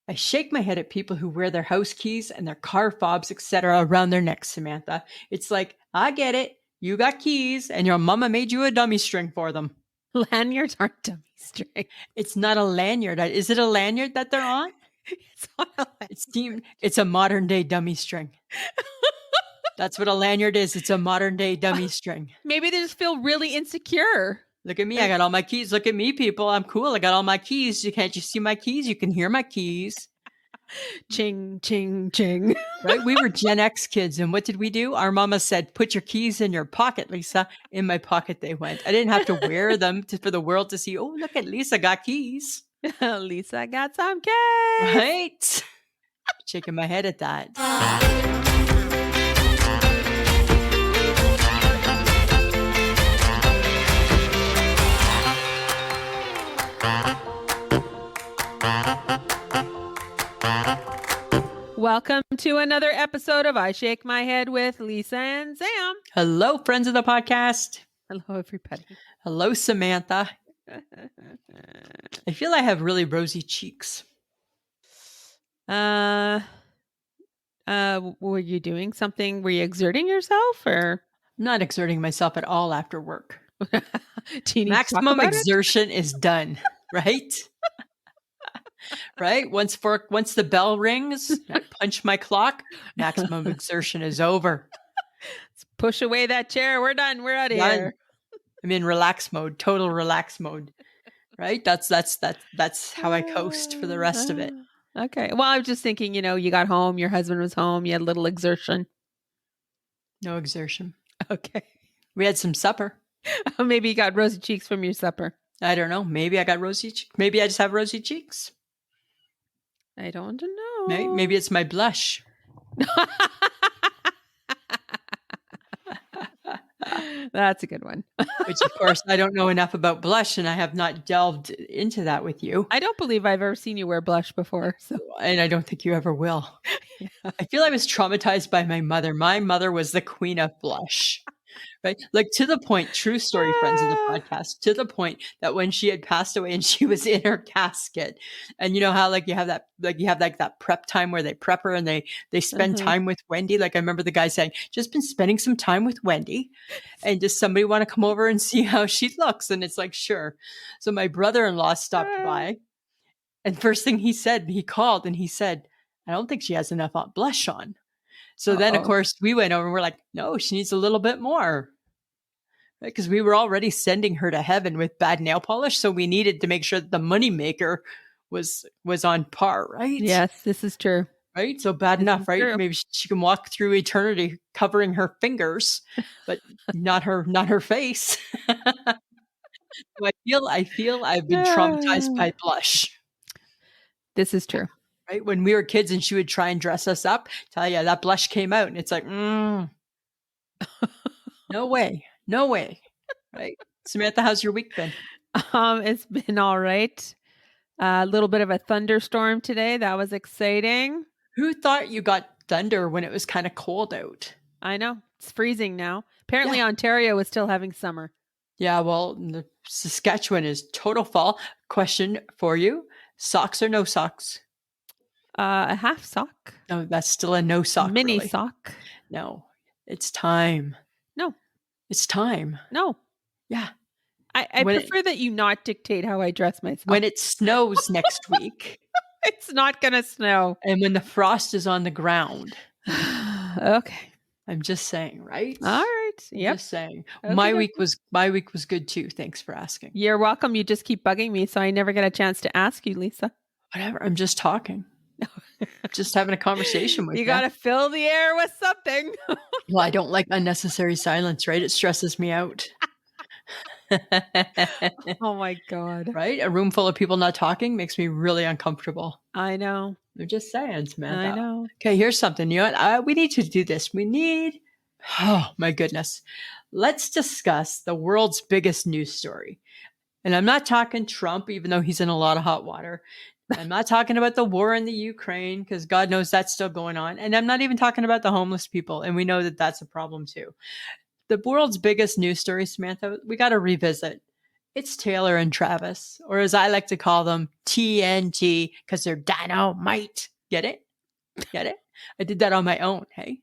I shake my head at people who wear their house keys and their car fobs, etc., around their necks, Samantha. It's like, I get it. You got keys, and your mama made you a dummy string for them. Lanyards aren't dummy string. It's not a lanyard. Is it a lanyard that they're on? It's not a lanyard. It's a modern day dummy string. That's what a lanyard is. It's a modern day dummy string. Maybe they just feel really insecure. Look at me. I got all my keys. Look at me, people. I'm cool. I got all my keys. Can't you see my keys? You can hear my keys. Ching, ching, ching. Right? We were Gen X kids. And what did we do? Our mama said, put your keys in your pocket, Lisa. In my pocket they went. I didn't have to wear them for the world to see, oh, look at Lisa got keys. Lisa got some keys. Right? Shaking my head at that. Welcome to another episode of I Shake My Head with Lisa and Sam. Hello, friends of the podcast. Hello, everybody. Hello, Samantha. I feel I have really rosy cheeks. Were you doing something? Were you exerting yourself or? I'm not exerting myself at all after work. Maximum exertion is done, right? Right? Once the bell rings, I punch my clock, maximum exertion is over. Let's push away that chair. We're done. We're out of here. I'm in relax mode, total relax mode. Right? That's how I coast for the rest of it. Okay. Well, I was just thinking, you got home, your husband was home, you had a little exertion. No exertion. Okay. We had some supper. Maybe you got rosy cheeks from your supper. I don't know. Maybe I got rosy cheeks. Maybe I just have rosy cheeks. I don't know. Maybe it's my blush. That's a good one. Which, of course, I don't know enough about blush, and I have not delved into that with you. I don't believe I've ever seen you wear blush before. So. And I don't think you ever will. Yeah. I feel I was traumatized by my mother. My mother was the queen of blush. Right? Like, to the point, true story, friends of the podcast, to the point that when she had passed away and she was in her casket, and you know how you have that prep time where they prep her and they spend time with Wendy. Like, I remember the guy saying, just been spending some time with Wendy, and does somebody want to come over and see how she looks? And it's like, sure. So my brother-in-law stopped by, and first thing he said, he called and he said, I don't think she has enough blush on. So then, of course, we went over and we're like, no, she needs a little bit more. Because we were already sending her to heaven with bad nail polish. So we needed to make sure that the moneymaker was on par, right? Yes, this is true. Right? So bad enough, right? True. Maybe she can walk through eternity covering her fingers, but not her face. So I feel I've been traumatized by blush. This is true. Right? When we were kids and she would try and dress us up, tell you that blush came out and it's like, no way. No way. Right. Samantha, how's your week been? It's been all right. A little bit of a thunderstorm today. That was exciting. Who thought you got thunder when it was kind of cold out? I know. It's freezing now. Apparently Ontario is still having summer. Yeah, well, Saskatchewan is total fall. Question for you. Socks or no socks? A half sock. No, that's still a no sock. Mini really. sock. No, it's time. No. It's time. No. Yeah. I prefer that you not dictate how I dress myself. When it snows next week. It's not going to snow. And when the frost is on the ground. Okay. I'm just saying, right? All right. Yep. Just saying. Okay. My week was good too. Thanks for asking. You're welcome. You just keep bugging me, so I never get a chance to ask you, Lisa. Whatever. I'm just talking. Just having a conversation with you. You got to fill the air with something. Well, I don't like unnecessary silence, right? It stresses me out. Oh my God. Right? A room full of people not talking makes me really uncomfortable. I know. I'm just saying, Samantha. I know. Okay, here's something. You know what? We need to do this. Oh my goodness. Let's discuss the world's biggest news story. And I'm not talking Trump, even though he's in a lot of hot water. I'm not talking about the war in the Ukraine, because God knows that's still going on. And I'm not even talking about the homeless people. And we know that that's a problem too. The world's biggest news story, Samantha, we got to revisit. It's Taylor and Travis, or as I like to call them, TNT, because they're dynamite. Get it? Get it? I did that on my own. Hey,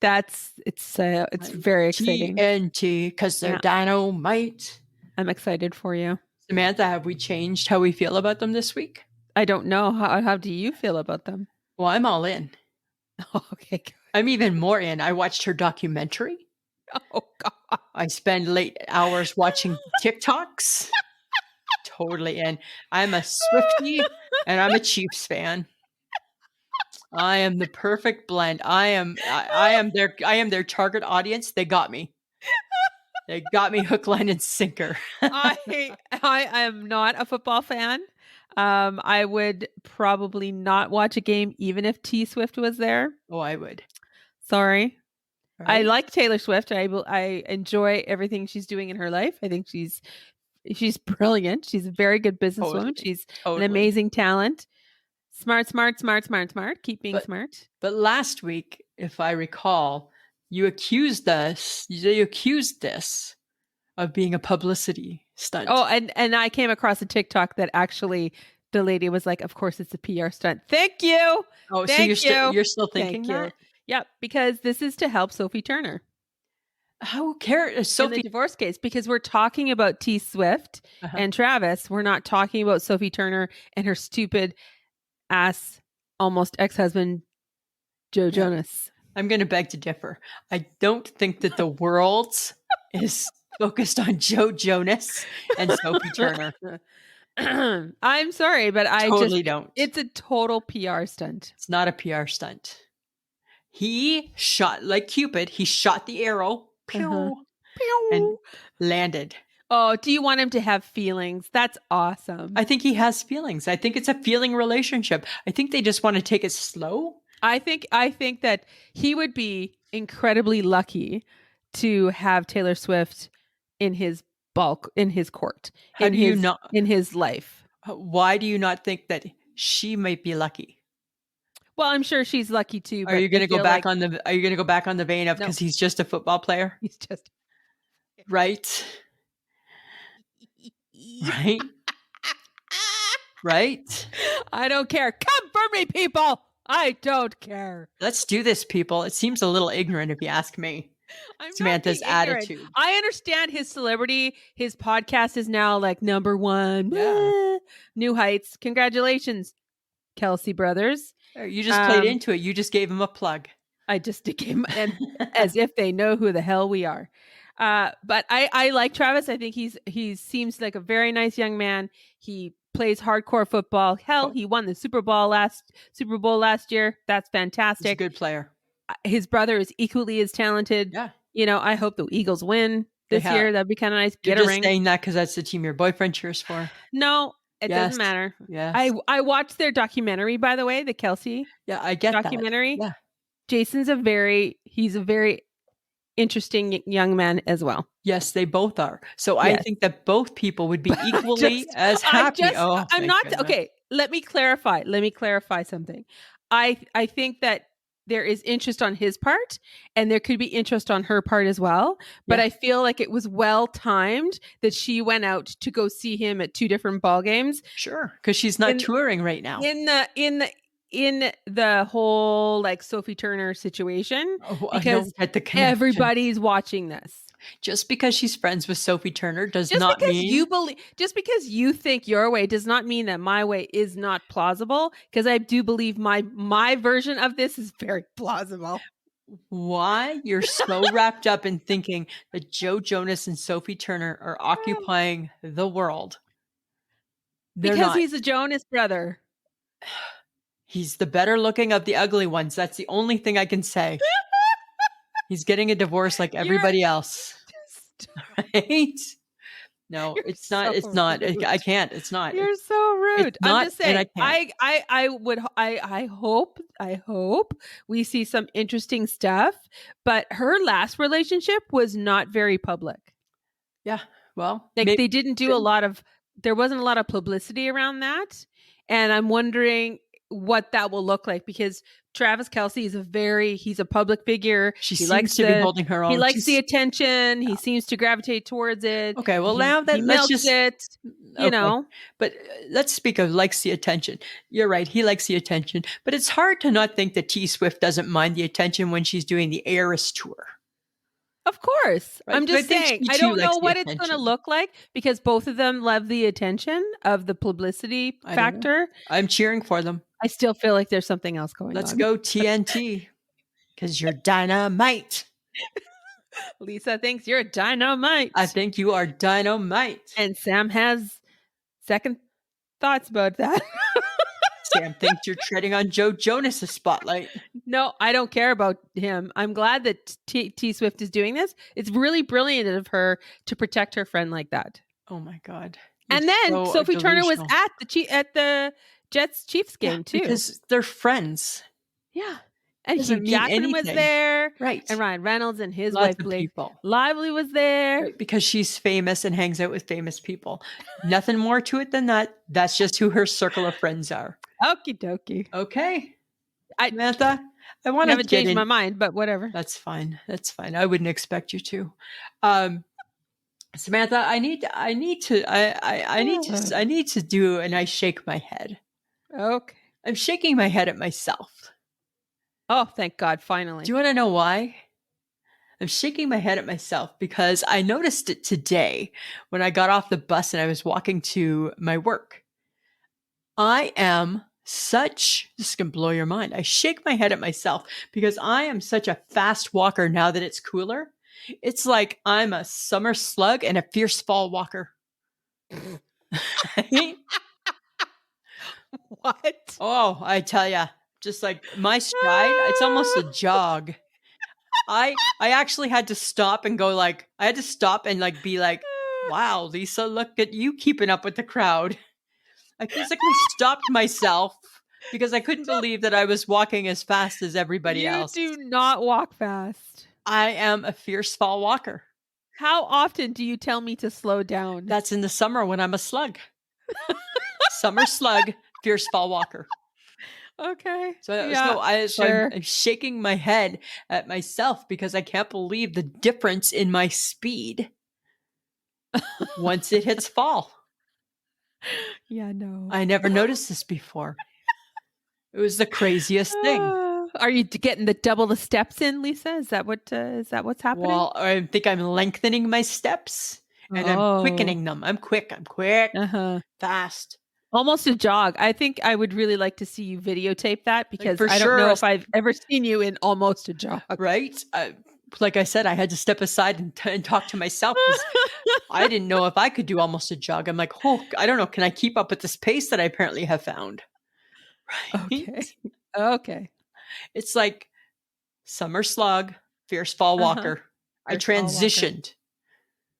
it's very exciting. TNT, because they're Yeah, dynamite. I'm excited for you. Samantha, have we changed how we feel about them this week? I don't know. How do you feel about them? Well, I'm all in. Okay. Good. I'm even more in. I watched her documentary. Oh God. I spend late hours watching TikToks. Totally in. I'm a Swiftie and I'm a Chiefs fan. I am the perfect blend. I am their target audience. They got me. They got me hook, line, and sinker. I am not a football fan. I would probably not watch a game even if T Swift was there. Oh, I would. Sorry. I Right? like Taylor Swift. I enjoy everything she's doing in her life. I think she's brilliant. She's a very good businesswoman. Totally. She's an Totally. amazing talent. Smart. Keep being But smart. but last week, if I recall, you accused this of being a publicity stunt. Oh, and I came across a TikTok that actually the lady was like, "Of course, it's a PR stunt." Thank you. Oh, so Thank you. you're still thinking Thank that? you. Yep, because this is to help Sophie Turner How cares in the Sophie? divorce case. Because we're talking about T Swift Uh-huh. and Travis. We're not talking about Sophie Turner and her stupid ass almost ex-husband Joe Yeah. Jonas. I'm going to beg to differ. I don't think that the world is focused on Joe Jonas and Sophie Turner. I'm sorry, but I Totally just don't. it's a total PR stunt. It's not a PR stunt. He shot like Cupid. He shot the arrow, Uh-huh. pew, and landed. Oh, do you want him to have feelings? That's awesome. I think he has feelings. I think it's a feeling relationship. I think they just want to take it slow. I think that he would be incredibly lucky to have Taylor Swift in his court, How do you not? in his life. Why do you not think that she might be lucky? Well, I'm sure she's lucky too. Are But you going to go feel back like on the? Are you going to go back on the vein of No. because he's just a football player, he's just right? Right? Right? I don't care. Come for me, people. I don't care. Let's do this, people. It seems a little ignorant if you ask me. I'm Samantha's not being ignorant. attitude. I understand his celebrity. His podcast is now like number one. Yeah. New heights. Congratulations, Kelsey brothers. You just played into it. You just gave him a plug. I just gave him, and as if they know who the hell we are. But I like Travis. I think he seems like a very nice young man. He plays hardcore football. Hell, he won the Super Bowl last year. That's He's a fantastic. good player. His brother is equally as talented. Yeah. You know, I hope the Eagles win this have- year. That'd be kind of nice. You're Get a just ring. saying that because that's the team your boyfriend cheers for. No, it Yes. doesn't matter. Yes. I watched their documentary, by the way, the Kelsey Yeah, I get documentary. that. Yeah. Jason's he's a very interesting young man as well. Yes, they both are. So Yes. I think that both people would be equally as happy. I'm thank not goodness. okay. Let me clarify something. I think that there is interest on his part and there could be interest on her part as well. But Yeah. I feel like it was well timed that she went out to go see him at two different ball games. Sure, because she's not touring right now. In the whole like Sophie Turner situation, I because don't get the connection. everybody's watching this. Just because she's friends with Sophie Turner does Just not because mean just because you think your way does not mean that my way is not plausible. Because I do believe my version of this is very plausible. why you're so wrapped up in thinking that Joe Jonas and Sophie Turner are occupying the world. They're Because not. he's a Jonas brother. He's the better looking of the ugly ones. That's the only thing I can say. He's getting a divorce like everybody else. Right? No, You're it's not. so It's not. rude. I can't. It's not. You're so rude. it's not, I'm just saying. and I hope we see some interesting stuff. But her last relationship was not very public. Yeah. Well, Like maybe they didn't do there wasn't a lot of publicity around that. And I'm wondering what that will look like because Travis Kelce is he's a public figure. She seems to be holding her own. He likes the attention. He seems to gravitate towards it. Okay, well now that he let's milks just it, you know. But let's speak of likes the attention. You're right, he likes the attention. But it's hard to not think that T Swift doesn't mind the attention when she's doing the Eras tour. Of course. Right? I'm just saying, I don't know what it's going to look like because both of them love the attention of the publicity factor. I'm cheering for them. I still feel like there's something else going on. Let's go TNT because you're dynamite. Lisa thinks you're dynamite. I think you are dynamite. And Sam has second thoughts about that. Sam thinks you're treading on Joe Jonas' spotlight. No, I don't care about him. I'm glad that T Swift is doing this. It's really brilliant of her to protect her friend like that. Oh my God. And then Sophie Turner was at the Jets Chiefs game too. Because they're friends. Yeah. And Hugh Jackman was there. Right. And Ryan Reynolds and his wife Blake Lively was there. Right, because she's famous and hangs out with famous people. Nothing more to it than that. That's just who her circle of friends are. Okie dokie. Okay. Samantha, I want to haven't changed my mind, but whatever. That's fine. That's fine. I wouldn't expect you to. Samantha, I need to do and I shake my head. Okay. I'm shaking my head at myself. Oh, thank God, finally. Do you want to know why? I'm shaking my head at myself because I noticed it today when I got off the bus and I was walking to my work. I am this is going to blow your mind. I shake my head at myself because I am such a fast walker now that it's cooler. It's like I'm a summer slug and a fierce fall walker. What? Oh, I tell ya. Just like my stride, it's almost a jog. I actually had to stop and go like, I had to stop and like be like, wow, Lisa, look at you keeping up with the crowd. I physically stopped myself because I couldn't believe that I was walking as fast as everybody else. You do not walk fast. I am a fierce fall walker. How often do you tell me to slow down? That's in the summer when I'm a slug. Summer slug, fierce fall walker. Okay. I'm shaking my head at myself because I can't believe the difference in my speed once it hits fall. Yeah, no. I never noticed this before. It was the craziest thing. Are you getting double the steps in, Lisa? Is that what's happening? Well, I think I'm lengthening my steps and I'm quickening them. I'm quick. Fast. Almost a jog. I think I would really like to see you videotape that because I don't know if I've ever seen you in almost a jog. Right? Like I said, I had to step aside and talk to myself. I didn't know if I could do almost a jog. I'm like, I don't know. Can I keep up with this pace that I apparently have found? Right? Okay. It's like summer slug, fierce fall walker. I transitioned.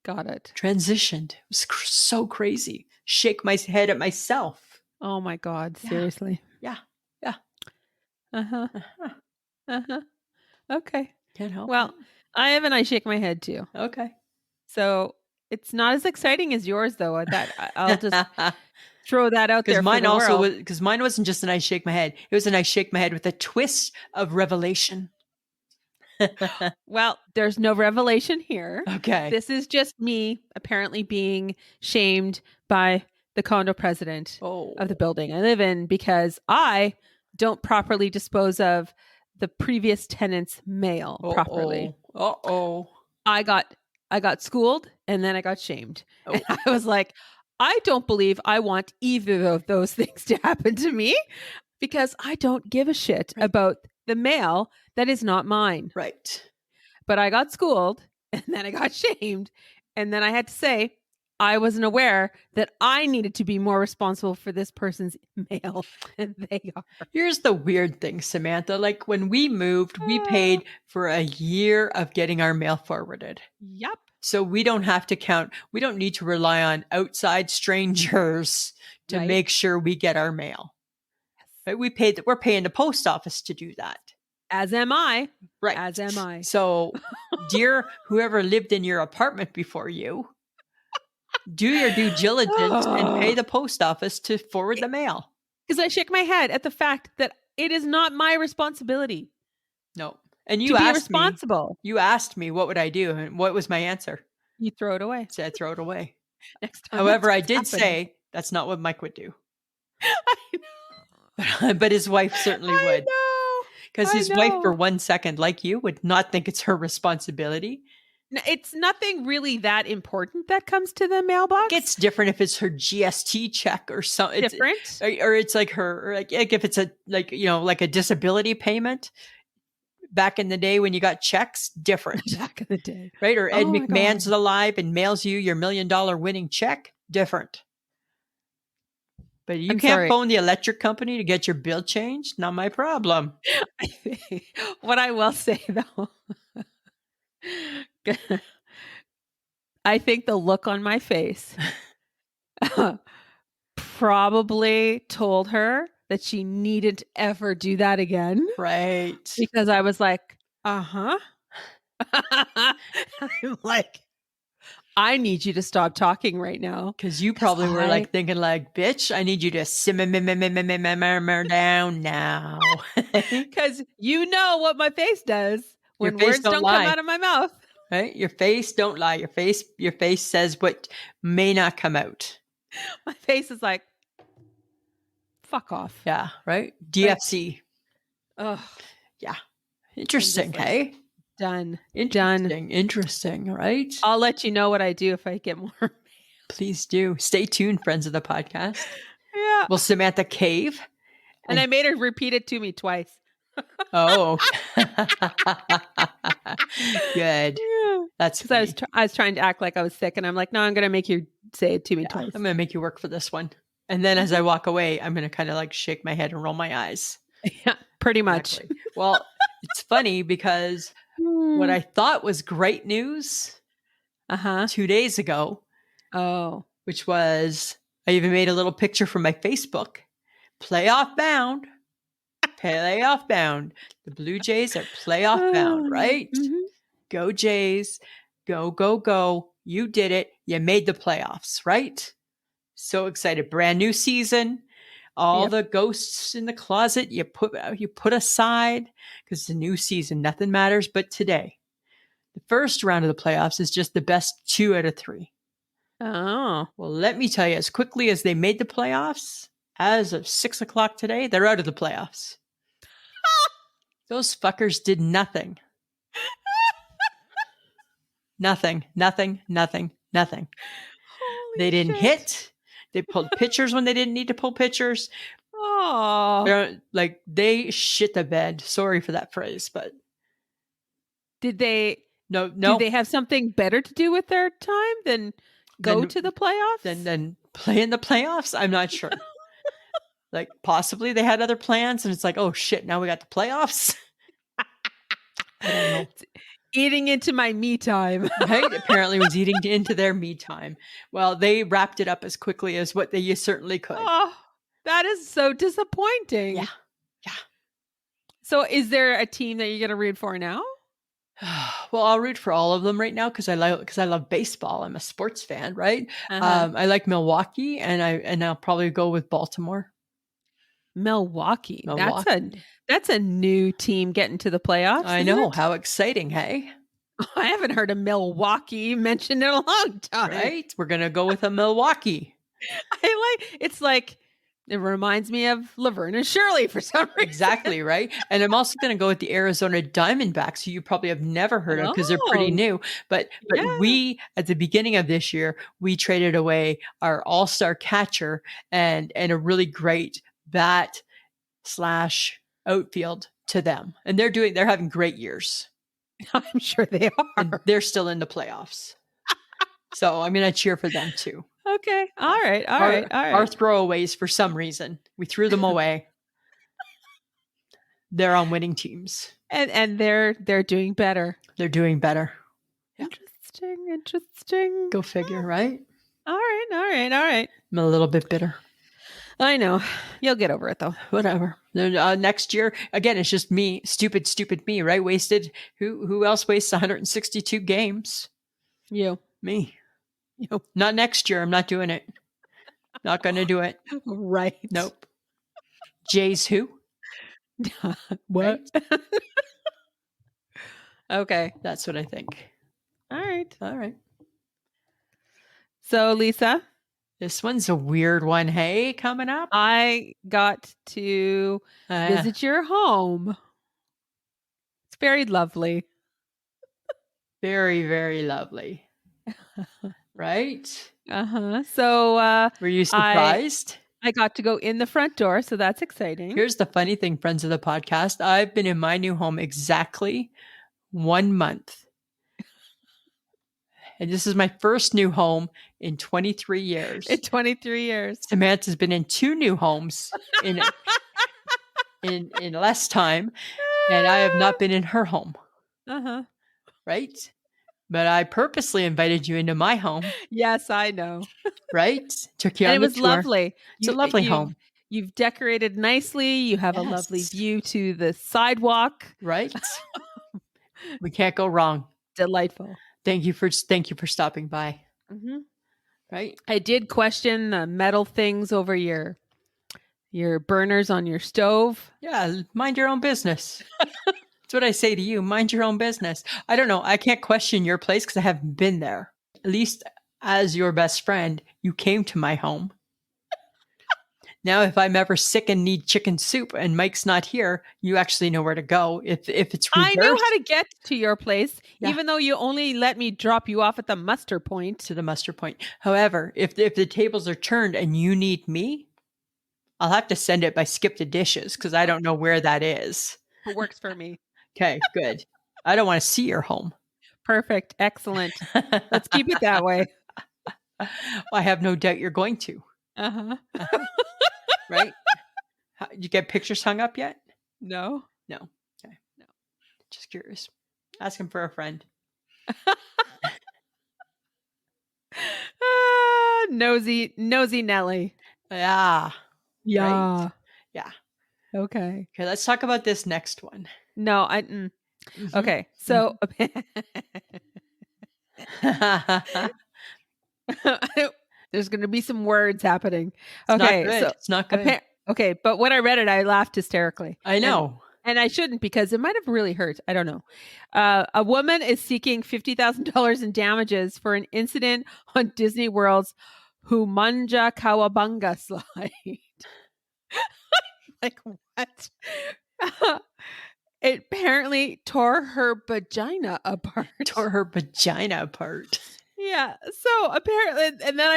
Got it. Transitioned. It was so crazy. Shake my head at myself. Oh my God. Seriously. Yeah. Okay. Can't help it. I have and I shake my head too. Okay. So it's not as exciting as yours though. That I'll just throw that out there. Because mine wasn't just an I shake my head. It was an I shake my head with a twist of revelation. Well, there's no revelation here. Okay. This is just me apparently being shamed by the condo president of the building I live in because I don't properly dispose of the previous tenant's mail properly. I got schooled and then I got shamed. And I was like, I don't believe I want either of those things to happen to me because I don't give a shit about the mail that is not mine. Right. But I got schooled and then I got shamed. And then I had to say, I wasn't aware that I needed to be more responsible for this person's mail than they are. Here's the weird thing, Samantha. Like when we moved, we paid for a year of getting our mail forwarded. Yep. So we don't have to count. We don't need to rely on outside strangers to make sure we get our mail. Right? We're paying the post office to do that. As am I. Right. As am I. So, dear whoever lived in your apartment before you, do your due diligence and pay the post office to forward the mail. Because I shake my head at the fact that It is not my responsibility No. And to be responsible. you asked me what would I do, and what was my answer? You throw it away. I said I'd throw it away. Next time. However, I that's did what's happening. say that's not what Mike would do. I know. But his wife certainly I would. know. Because I his wife, for know. 1 second, like you, would not think it's her responsibility. It's nothing really that important that comes to the mailbox. It's different if it's her GST check or something. different. Or it's like her, or like if it's a, like, you know, like a disability payment. Back in the day when you got checks, different. Back in the day. Right? Or Ed Oh my McMahon's God. alive and mails you your $1 million winning check, different. But you I'm can't sorry. phone the electric company to get your bill changed. Not my problem. What I will say though, I think the look on my face probably told her that she needn't ever do that again. Right. Because I was like, uh-huh. I'm like, I need you to stop talking right now. Because you probably were like thinking like, bitch, I need you to simmer down now. Because you know what my face does when face words don't don't lie. come out of my mouth. Right? Your face don't lie. Your face says what may not come out. My face is like, fuck off. Yeah, right? DFC. Ugh. Yeah. Interesting, like, hey? Done. Interesting, right? I'll let you know what I do if I get more. Please do. Stay tuned, friends of the podcast. Yeah. Will Samantha cave? And I made her repeat it to me twice. Oh. Good. Yeah. That's because I was trying to act like I was sick, and I'm like, no, I'm gonna make you say it to me twice. I'm gonna make you work for this one. And then as I walk away, I'm gonna kind of like shake my head and roll my eyes. Yeah, pretty much. Exactly. Well, it's funny because what I thought was great news 2 days ago, which was, I even made a little picture for my Facebook. Playoff bound. The Blue Jays are playoff bound, right? Mm-hmm. Go Jays. Go, go, go. You did it. You made the playoffs, right? So excited. Brand new season. All the ghosts in the closet you put aside, because it's a new season. Nothing matters but today. The first round of the playoffs is just the best 2 out of 3. Oh. Well, let me tell you, as quickly as they made the playoffs, as of 6 o'clock today, they're out of the playoffs. Those fuckers did nothing. Nothing. Holy They didn't shit. hit. They pulled pitchers when they didn't need to pull pitchers. Oh. Like, they shit the bed. Sorry for that phrase, but did they? No. Do they have something better to do with their time than go to the playoffs? Than play in the playoffs? I'm not sure. Like, possibly they had other plans, and it's like, oh shit, now we got the playoffs. I don't know. Eating into my me time. Right? Apparently it was eating into their me time. Well, they wrapped it up as quickly as what they certainly could. Oh, that is so disappointing. Yeah. So is there a team that you're going to root for now? Well, I'll root for all of them right now because I love baseball. I'm a sports fan, right? I like Milwaukee, and I'll probably go with Baltimore. Milwaukee. That's a new team getting to the playoffs. I know. How exciting, hey? I haven't heard of Milwaukee mentioned in a long time. Right? We're going to go with a Milwaukee. It's like, it reminds me of Laverne and Shirley for some reason. Exactly, right? And I'm also going to go with the Arizona Diamondbacks, who you probably have never heard of because they're pretty new. But we, at the beginning of this year, we traded away our all-star catcher and a really great bat / outfield to them. And they're having great years. I'm sure they are. And they're still in the playoffs. So I'm going to cheer for them too. Okay. All right. Our throwaways, for some reason, we threw them away. They're on winning teams. And they're doing better. They're doing better. Yeah. Interesting. Go figure, right? All right. I'm a little bit bitter. I know. You'll get over it though. Whatever. Next year, again, it's just me. Stupid me, right? Wasted. Who else wastes 162 games? You. Me. You. Not next year. I'm not doing it. Not going to do it. Right. Nope. Jays who? What? Right? Okay. That's what I think. All right. All right. So, Lisa, This one's a weird one. Hey, coming up. I got to Uh, visit your home. It's very lovely. very, very lovely. Right? Uh-huh. So, Were you I surprised? I got to go in the front door, so that's exciting. Here's the funny thing, friends of the podcast. I've been in my new home exactly 1 month. And this is my first new home in 23 years. In 23 years. Samantha's been in 2 new homes in less time, and I have not been in her home, Uh-huh. right? But I purposely invited you into my home, Yes, I know. right? Took you And on it the was tour. lovely. It's a lovely home, You've decorated nicely. You have a lovely Yes. view to the sidewalk. right? We can't go wrong. Delightful. Thank you for stopping by, Mhm. right? I did question the metal things over your burners on your stove. Yeah, mind your own business. That's what I say to you. Mind your own business. I don't know. I can't question your place because I haven't been there. At least as your best friend, you came to my home. Now, if I'm ever sick and need chicken soup and Mike's not here, you actually know where to go. If it's I knew reversed how to get to your place, Yeah. even though you only let me drop you off at the muster point. to the muster point. However, if the tables are turned and you need me, I'll have to send it by Skip the Dishes because I don't know where that is. It works for me. Okay, good. I don't want to see your home. Perfect. Excellent. Let's keep it that way. I have no doubt you're going to. Uh-huh. Right? Did you get pictures hung up yet? No. No. Okay. No. Just curious. Asking for a friend. Nosy Nelly. Yeah. Yeah. Right? Yeah. Okay. Okay, let's talk about this next one. No, Mhm. okay. So there's going to be some words happening. Okay. Not good. So It's not good. okay, but when I read it, I laughed hysterically. I know. And I shouldn't because it might have really hurt. I don't know. A woman is seeking $50,000 in damages for an incident on Disney World's Humanja Kawabunga slide. Like what? It apparently tore her vagina apart. Tore her vagina apart. Yeah. So apparently, and then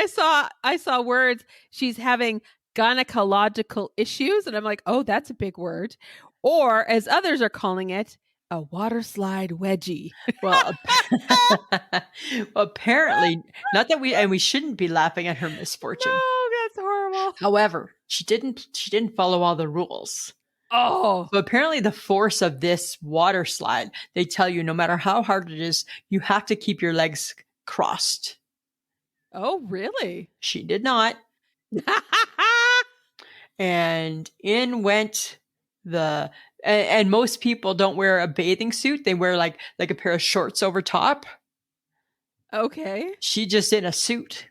I saw words. She's having gynecological issues, and I'm like, oh, that's a big word. Or as others are calling it, a water slide wedgie. Well, apparently, not that we shouldn't be laughing at her misfortune. No, that's horrible. However, she didn't follow all the rules. Oh, So apparently the force of this water slide, they tell you no matter how hard it is, you have to keep your legs crossed. oh, really? She did not. And in went and most people don't wear a bathing suit. They wear like a pair of shorts over top. Okay. She just in a suit.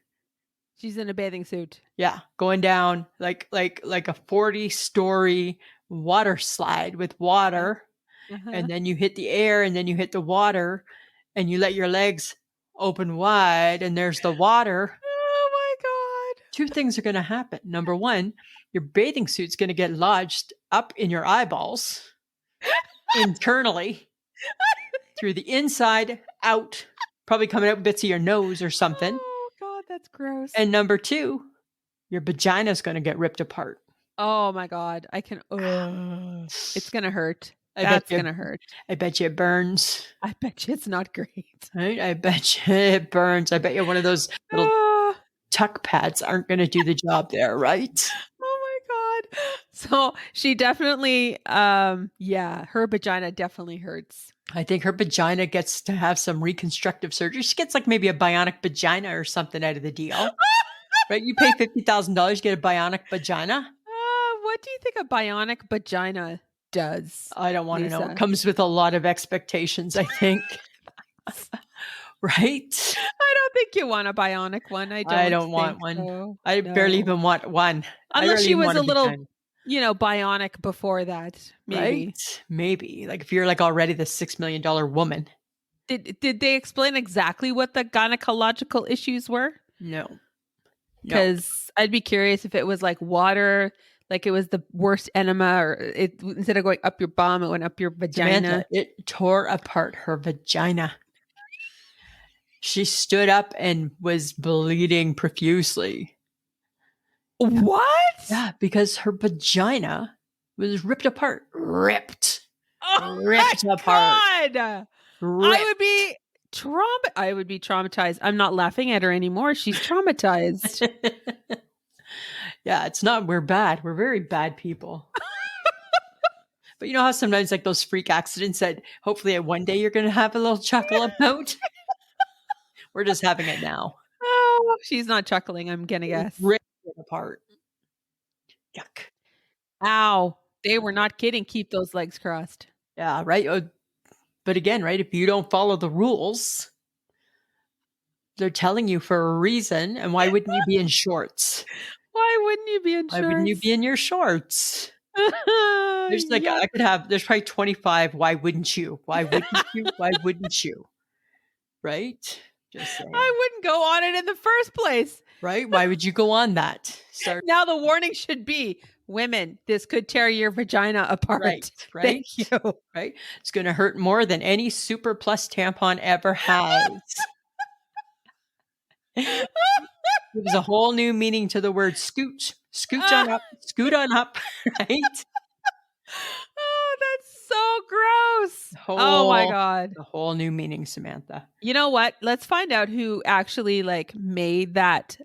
She's in a bathing suit. Yeah, going down like a 40-story water slide with water. Uh-huh. And then you hit the air and then you hit the water and you let your legs open wide and there's the water. Oh my God. 2 things are going to happen. Number 1, your bathing suit's going to get lodged up in your eyeballs internally through the inside out, probably coming out bits of your nose or something. Oh God, that's gross. And number 2, your vagina's going to get ripped apart. Oh my God, I can. It's gonna hurt. That's gonna hurt. I bet you it burns. I bet you it's not great. Right? I bet you it burns. I bet you one of those little Oh tuck pads aren't going to do the job there, right? my God. So she definitely, yeah, her vagina definitely hurts. I think her vagina gets to have some reconstructive surgery. She gets like maybe a bionic vagina or something out of the deal. Right? You pay $50,000, get a bionic vagina. What do you think a bionic vagina does? I don't want to know. Lisa? It comes with a lot of expectations, I think. Right? I don't think you want a bionic one. I don't want think one. so. I barely No. even want one. I Unless barely she even was want a little vagina. bionic before that, maybe. Right? Maybe. Like if you're like already the $6 million woman. Did they explain exactly what the gynecological issues were? No. No. Because I'd be curious if it was like water, like it was the worst enema, or it instead of going up your bum, it went up your vagina. Samantha, it tore apart her vagina. She stood up and was bleeding profusely. What? Yeah, because her vagina was ripped apart. Ripped. Oh Ripped my apart. God. Ripped. I would be traumatized. I'm not laughing at her anymore. She's traumatized. Yeah, it's not, we're bad. We're very bad people. But you know how sometimes like those freak accidents that hopefully one day you're going to have a little chuckle about? We're just having it now. Oh, she's not chuckling, I'm going to guess. Ripped it apart. Yuck. Ow. They were not kidding. Keep those legs crossed. Yeah, right. But again, right, if you don't follow the rules, they're telling you for a reason. And why wouldn't you be in shorts? Why wouldn't you be in shorts? Why wouldn't you be in your shorts? There's like, there's probably 25. Why wouldn't you? Why wouldn't you? Why wouldn't you? Right? Just saying. I wouldn't go on it in the first place. Right? Why would you go on that? Now the warning should be, women, this could tear your vagina apart. Right. Thank you. Right? It's going to hurt more than any Super Plus tampon ever has. Gives a whole new meaning to the word scoot. Scoot on up. Scoot on up. Right? Oh, that's so gross. Oh my God. A whole new meaning, Samantha. You know what? Let's find out who actually like made that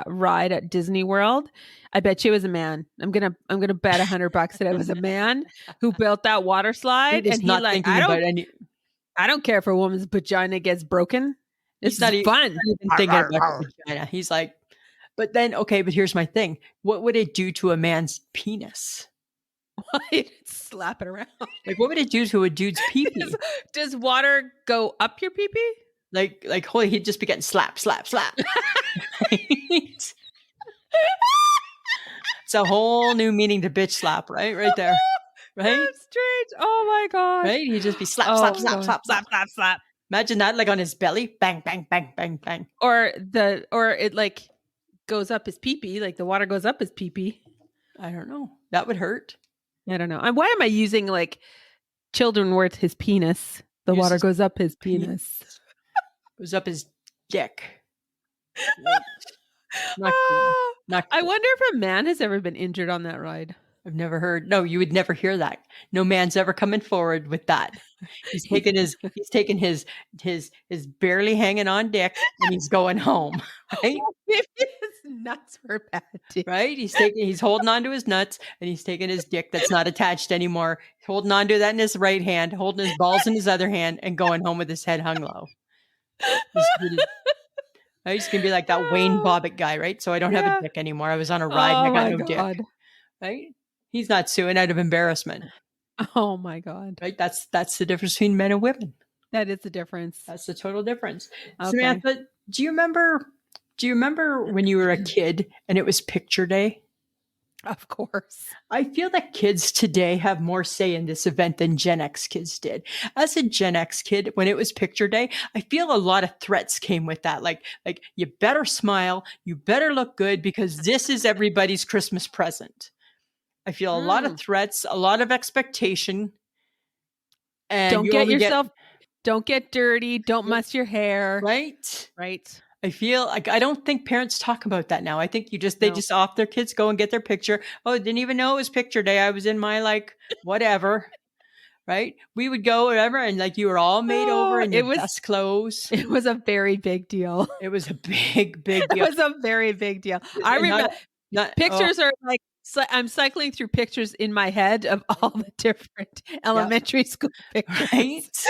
ride at Disney World. I bet you it was a man. I'm gonna bet $100 that it was a man who built that water slide. And he's like, I don't care if a woman's vagina gets broken. It's not fun. He's not even thinking about the vagina. He's like, but then okay, but here's my thing. What would it do to a man's penis? Slap it around. Like, what would it do to a dude's pee-pee? Does water go up your pee-pee? Like, holy, he'd just be getting slap, slap, slap. Right? It's a whole new meaning to bitch slap, right? Right there. Right? That's strange. Oh my God. Right? He'd just be slap, slap, slap, slap, slap, slap, slap. Imagine that, like on his belly, bang, bang, bang, bang, bang. Or it like goes up his pee-pee, like the water goes up his pee-pee. I don't know. That would hurt. I don't know. And why am I using like children worth his penis? The water goes up his penis. Goes up his dick. Not cool. I wonder if a man has ever been injured on that ride. I've never heard. No, you would never hear that. No man's ever coming forward with that. He's taking his barely hanging on dick and he's going home. Right? His nuts were bad. Dude. Right? He's holding on to his nuts and he's taking his dick that's not attached anymore. Holding on to that in his right hand, holding his balls in his other hand, and going home with his head hung low. He's gonna be like that Wayne Bobbitt guy, right? So I don't have a dick anymore. I was on a ride and I got no dick. Right? He's not suing out of embarrassment. Oh my God. Right? That's the difference between men and women. That is the difference. That's the total difference. Okay. Samantha, do you remember when you were a kid and it was picture day? Of course. I feel that kids today have more say in this event than Gen X kids did. As a Gen X kid, when it was picture day, I feel a lot of threats came with that. Like you better smile, you better look good because this is everybody's Christmas present. I feel a lot of threats, a lot of expectation. And don't get dirty. Don't mess your hair. Right. Right. I feel like I don't think parents talk about that now. I think they just off their kids go and get their picture. Oh, didn't even know it was picture day. I was in my like whatever. Right? We would go whatever and like you were all made over in your best clothes. It was a very big deal. It was a big deal. It was a very big deal. I remember pictures are like I'm cycling through pictures in my head of all the different elementary school pictures. Right?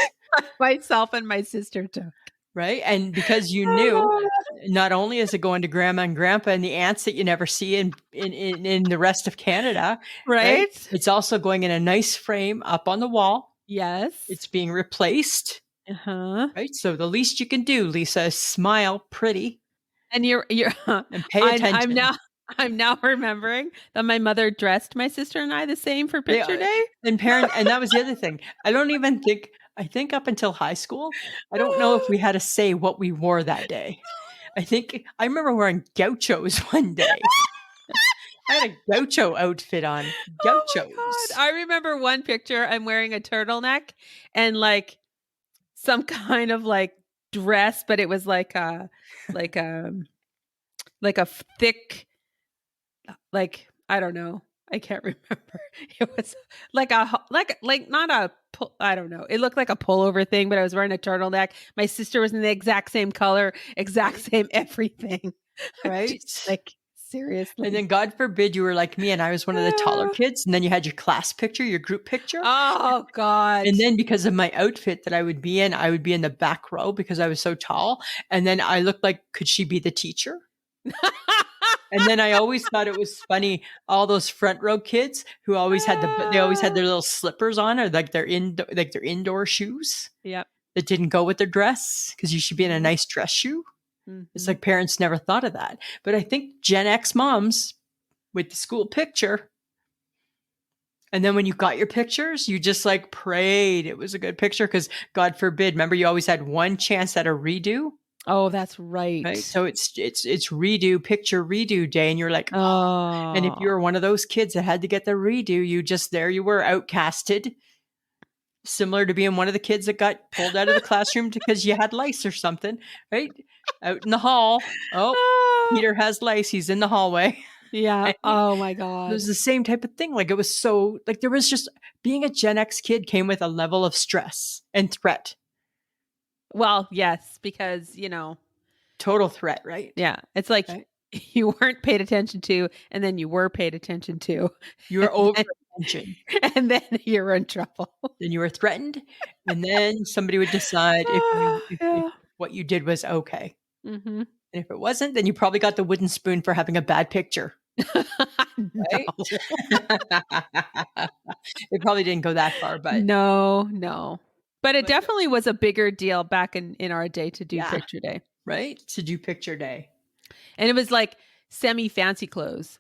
Myself and my sister took. Right. And because you knew not only is it going to grandma and grandpa and the aunts that you never see in the rest of Canada. Right. It's also going in a nice frame up on the wall. Yes. It's being replaced. Right. So the least you can do, Lisa, is smile pretty. And you're and pay attention. I'm now remembering that my mother dressed my sister and I the same for picture day. And that was the other thing. I think up until high school, I don't know if we had a say what we wore that day. I remember wearing gauchos one day. I had a gaucho outfit on. Oh my Gauchos. God. I remember one picture, I'm wearing a turtleneck and like some kind of like dress, but it was like a thick, like, I don't know. I can't remember. It was like not a I don't know. It looked like a pullover thing, but I was wearing a turtleneck. My sister was in the exact same color, exact same everything. Right? Just like seriously. And then God forbid you were like me and I was one of the taller kids. And then you had your class picture, your group picture. Oh God. And then because of my outfit that I would be in the back row because I was so tall. And then I looked like, could she be the teacher? And then I always thought it was funny, all those front row kids who always had their little slippers on or like their indoor shoes. Yep. That didn't go with their dress because you should be in a nice dress shoe. Mm-hmm. It's like parents never thought of that. But I think Gen X moms with the school picture. And then when you got your pictures, you just like prayed it was a good picture because God forbid, remember you always had one chance at a redo. Oh, that's right. So it's redo, picture redo day. And you're like, oh. And if you were one of those kids that had to get the redo, there you were outcasted. Similar to being one of the kids that got pulled out of the classroom because you had lice or something, right? Out in the hall. Oh, Peter has lice. He's in the hallway. Yeah. Right? Oh my God. It was the same type of thing. Like it was so like there was just being a Gen X kid came with a level of stress and threat. Well, yes, because, total threat, right? Yeah. It's like you weren't paid attention to, and then you were paid attention to. You were over attention. And then you were in trouble. Then you were threatened. And then somebody would decide if what you did was okay. Mm-hmm. And if it wasn't, then you probably got the wooden spoon for having a bad picture. Right? It probably didn't go that far, but no. But it definitely was a bigger deal back in our day to do picture day. Right? To do picture day. And it was like semi-fancy clothes.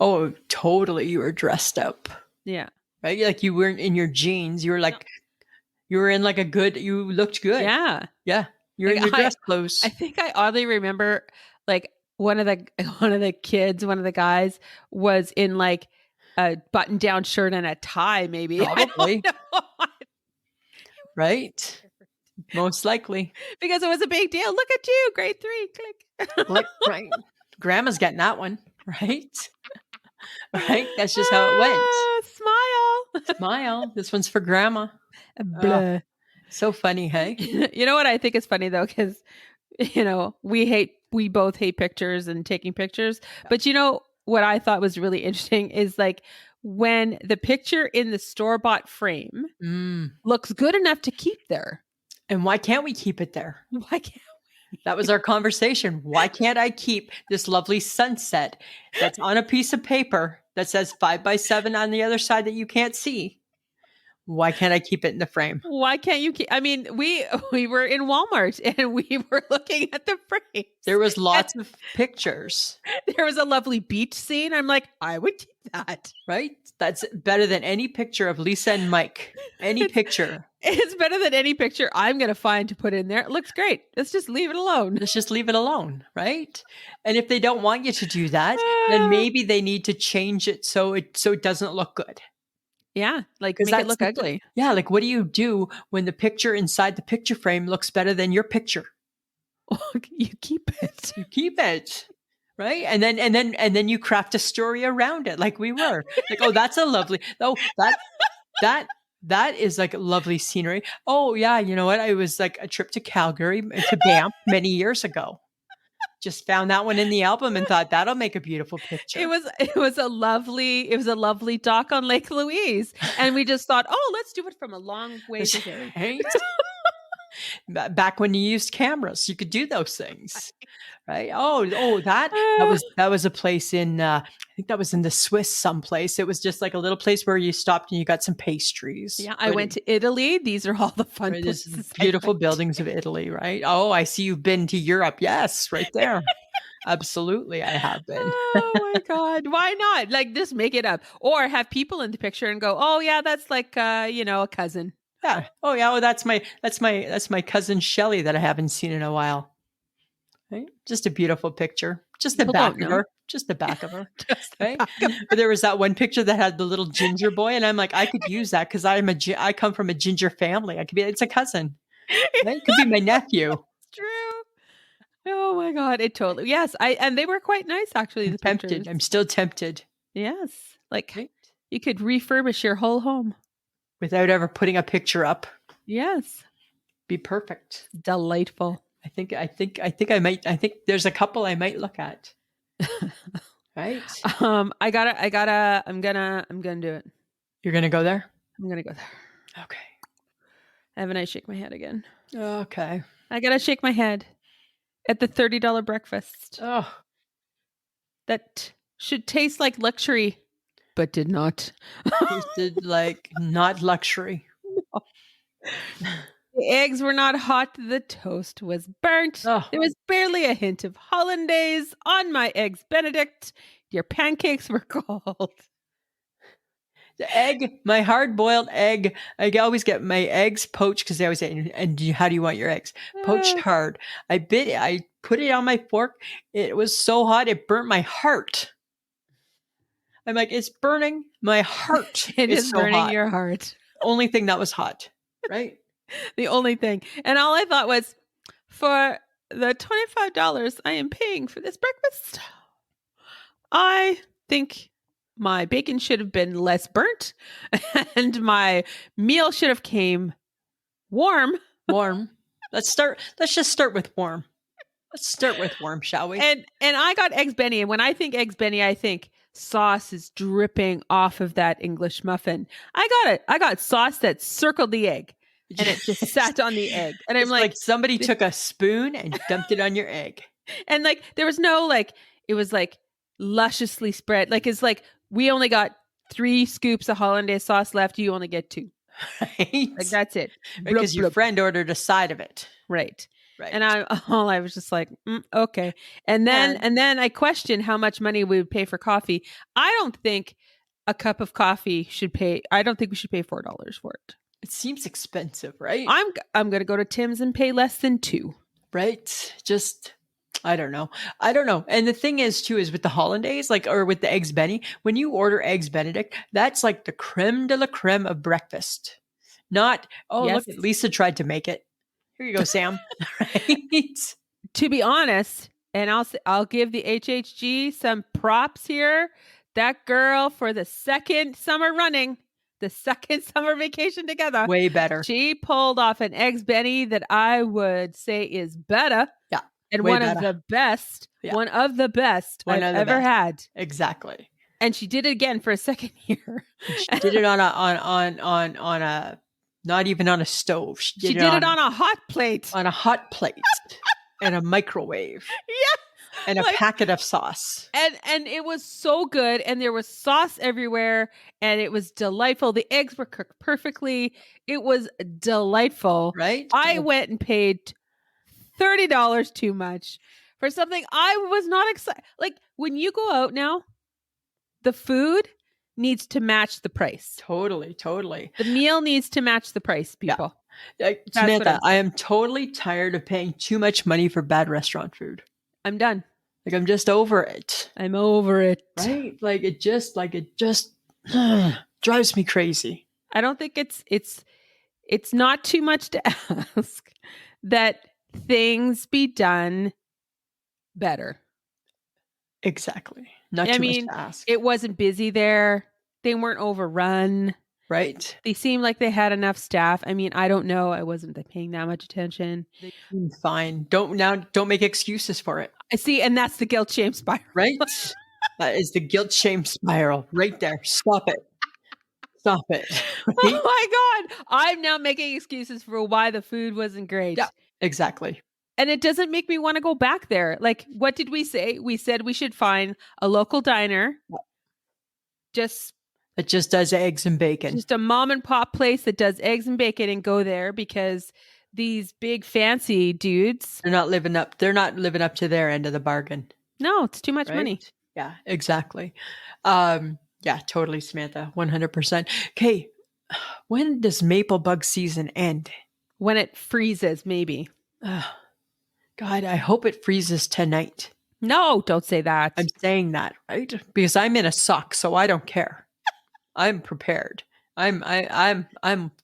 Oh, totally. You were dressed up. Yeah. Right? Like you weren't in your jeans. You were like, you looked good. Yeah. Yeah. You're in your dress clothes. I think I oddly remember like one of the guys was in like a button-down shirt and a tie, maybe. Probably. Right? Most likely. Because it was a big deal. Look at you, grade 3, click. Right. Grandma's getting that one, right? Right? That's just how it went. Smile. This one's for grandma. Blah. So funny, hey? You know what I think is funny though? Because, we both hate pictures and taking pictures. But what I thought was really interesting is like when the picture in the store-bought frame looks good enough to keep there. And why can't we keep it there? Why can't we? That was our conversation. Why can't I keep this lovely sunset that's on a piece of paper that says 5x7 on the other side that you can't see? Why can't I keep it in the frame? Why can't you keep? I mean, we were in Walmart and we were looking at the frames. There was lots of pictures. There was a lovely beach scene. I'm like, I would keep that. Right? That's better than any picture of Lisa and Mike. Any picture. It's better than any picture I'm going to find to put in there. It looks great. Let's just leave it alone. Let's just leave it alone, right? And if they don't want you to do that, then maybe they need to change it so it doesn't look good. Yeah, like make it look ugly. Yeah, like what do you do when the picture inside the picture frame looks better than your picture? You keep it. You keep it. Right? And then you craft a story around it like we were. Like, oh, that's a lovely. Oh, that is like lovely scenery. Oh, yeah, you know what? I was like a trip to Calgary to Banff many years ago. Just found that one in the album and thought that'll make a beautiful picture. It was a lovely dock on Lake Louise. And we just thought, oh, let's do it from a long ways away. Right? Back when you used cameras, you could do those things. Right? That was a place in I think that was in the Swiss someplace. It was just like a little place where you stopped and you got some pastries. Yeah, I went to Italy. These are all the fun places. Beautiful buildings of Italy, right? Oh, I see you've been to Europe. Yes, right there. Absolutely, I have been. Oh my God. Why not? Like, just make it up. Or have people in the picture and go, oh yeah, that's like a cousin. Yeah. Oh yeah. Oh, that's my cousin Shelly that I haven't seen in a while. Right? Just a beautiful picture. Just the People back don't of know. her. Just the back of her. Just the Right? back of But there was that one picture that had the little ginger boy, and I'm like, I could use that because I come from a ginger family. It's a cousin. Right? It could be my nephew. It's true. Oh my God. It totally, yes. And they were quite nice, actually, I'm the tempted. pictures. I'm still tempted. Yes. Like, Right? you could refurbish your whole home. Without ever putting a picture up. Yes. Be perfect. Delightful. I think there's a couple I might look at. Right? I'm gonna do it. You're gonna go there? I'm gonna go there. Okay. Haven't I shake my head again? Okay. I gotta shake my head at the $30 breakfast Oh, that should taste like luxury, but did not. tasted like not luxury. The eggs were not hot. The toast was burnt. Oh, There was barely a hint of hollandaise on my eggs Benedict. Your pancakes were cold. the egg, my hard-boiled egg. I always get my eggs poached because they always say, how do you want your eggs? Poached hard. I put it on my fork. It was so hot, it burnt my heart. I'm like, it's burning my heart. It It's is so burning hot. your heart. Only thing that was hot, right? The only thing. And all I thought was, for the $25 I am paying for this breakfast, I think my bacon should have been less burnt and my meal should have came warm. Warm. Let's just start with warm. Let's start with warm, shall we? And I got eggs Benny, and when I think eggs Benny, I think sauce is dripping off of that English muffin. I got sauce that circled the egg and it just sat on the egg. And I'm It's like somebody took a spoon and dumped it on your egg. And like there was no it was like lusciously spread. Like it's like we only got 3 scoops of hollandaise sauce left. You only get 2. Right? Like that's it. Because your friend ordered a side of it. Right. Right. And I was just like, okay. And then I questioned how much money we would pay for coffee. I don't think a cup of coffee I don't think we should pay $4 for it. It seems expensive, right? I'm going to go to Tim's and pay less than 2. Right? Just, I don't know. And the thing is too, is with the hollandaise, or with the eggs Benny, when you order eggs Benedict, that's like the creme de la creme of breakfast. Not, Yes. Look, Lisa tried to make it. Here you go, Sam. Right? To be honest, and I'll give the HHG some props here. That girl, for the second summer vacation together, Way better. she pulled off an eggs Benny that I would say is better. Yeah. And way one better. of the best One I've of the ever best. had. Exactly. And she did it again for a second year. She did it on a not even on a stove. She did it on a hot plate. On a hot plate and a microwave. Yeah. And a packet of sauce. And it was so good. And there was sauce everywhere. And it was delightful. The eggs were cooked perfectly. It was delightful. Right? I went and paid $30 too much for something I was not excited. Like when you go out now, the food needs to match the price. Totally. The meal needs to match the price, people. Yeah. Samantha, I am totally tired of paying too much money for bad restaurant food. I'm done. I'm just over it. I'm over it. Right? It just drives me crazy. I don't think it's not too much to ask that things be done better. Exactly. Not too much to ask. It wasn't busy there. They weren't overrun. Right. They seemed like they had enough staff. I don't know. I wasn't paying that much attention. They seem fine. Don't make excuses for it. I see. And that's the guilt shame spiral. Right? That is the guilt shame spiral right there. Stop it. Right? Oh my God. I'm now making excuses for why the food wasn't great. Yeah, exactly. And it doesn't make me want to go back there. Like, what did we say? We said we should find a local diner. That just does eggs and bacon. Just a mom and pop place that does eggs and bacon, and go there, because these big fancy dudes, they're not living up to their end of the bargain. No, it's too much right? money. Yeah, exactly. Yeah, totally, Samantha. 100%. Okay, when does maple bug season end? When it freezes, maybe. Ugh, God, I hope it freezes tonight. No, don't say that. I'm saying that, right? Because I'm in a sock, so I don't care. I'm prepared. I'm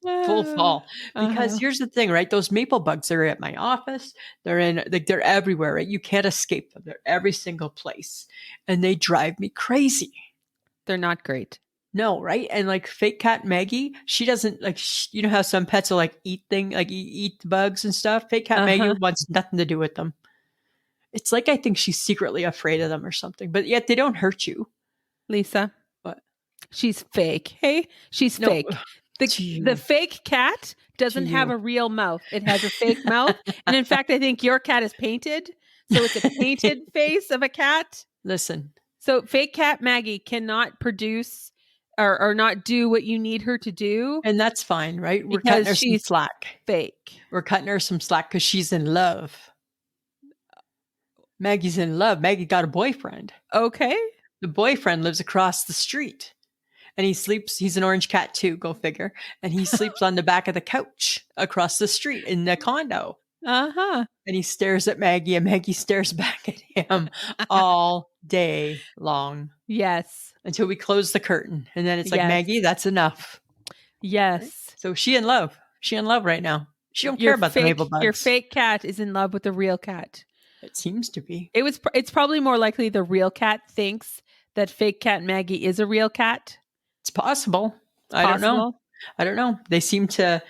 full fall. Because Uh-huh. here's the thing, right? Those maple bugs are at my office. They're in like they're everywhere, right? You can't escape them. They're every single place. And they drive me crazy. They're not great. No, right? And like fake cat Maggie, she doesn't like you know how some pets will like eat bugs and stuff. Fake cat Maggie Uh-huh. wants nothing to do with them. It's like I think she's secretly afraid of them or something, but yet they don't hurt you. Lisa, But she's fake. Hey, she's no, fake. to The you, fake cat to doesn't have you. a real mouth. It has a fake mouth. And in fact, I think your cat is painted. So it's a painted face of a cat. Listen, So fake cat Maggie cannot produce or not do what you need her to do and that's fine, right? We're cutting because her some she's slack. fake. We're cutting her some slack because she's in love. Maggie's in love. Maggie got a boyfriend. Okay. The boyfriend lives across the street. And he sleeps, he's an orange cat too, go figure. And he sleeps on the back of the couch across the street in the condo. Uh-huh. And he stares at Maggie, and Maggie stares back at him all day long Yes. until we close the curtain. And then it's like, Yes. Maggie, that's enough. Yes. So she in love. She in love right now. She don't care about the maple bugs. Your fake cat is in love with the real cat. It seems to be. It's probably more likely the real cat thinks that fake cat Maggie is a real cat. It's possible. I don't know. Possible. I don't know. They seem to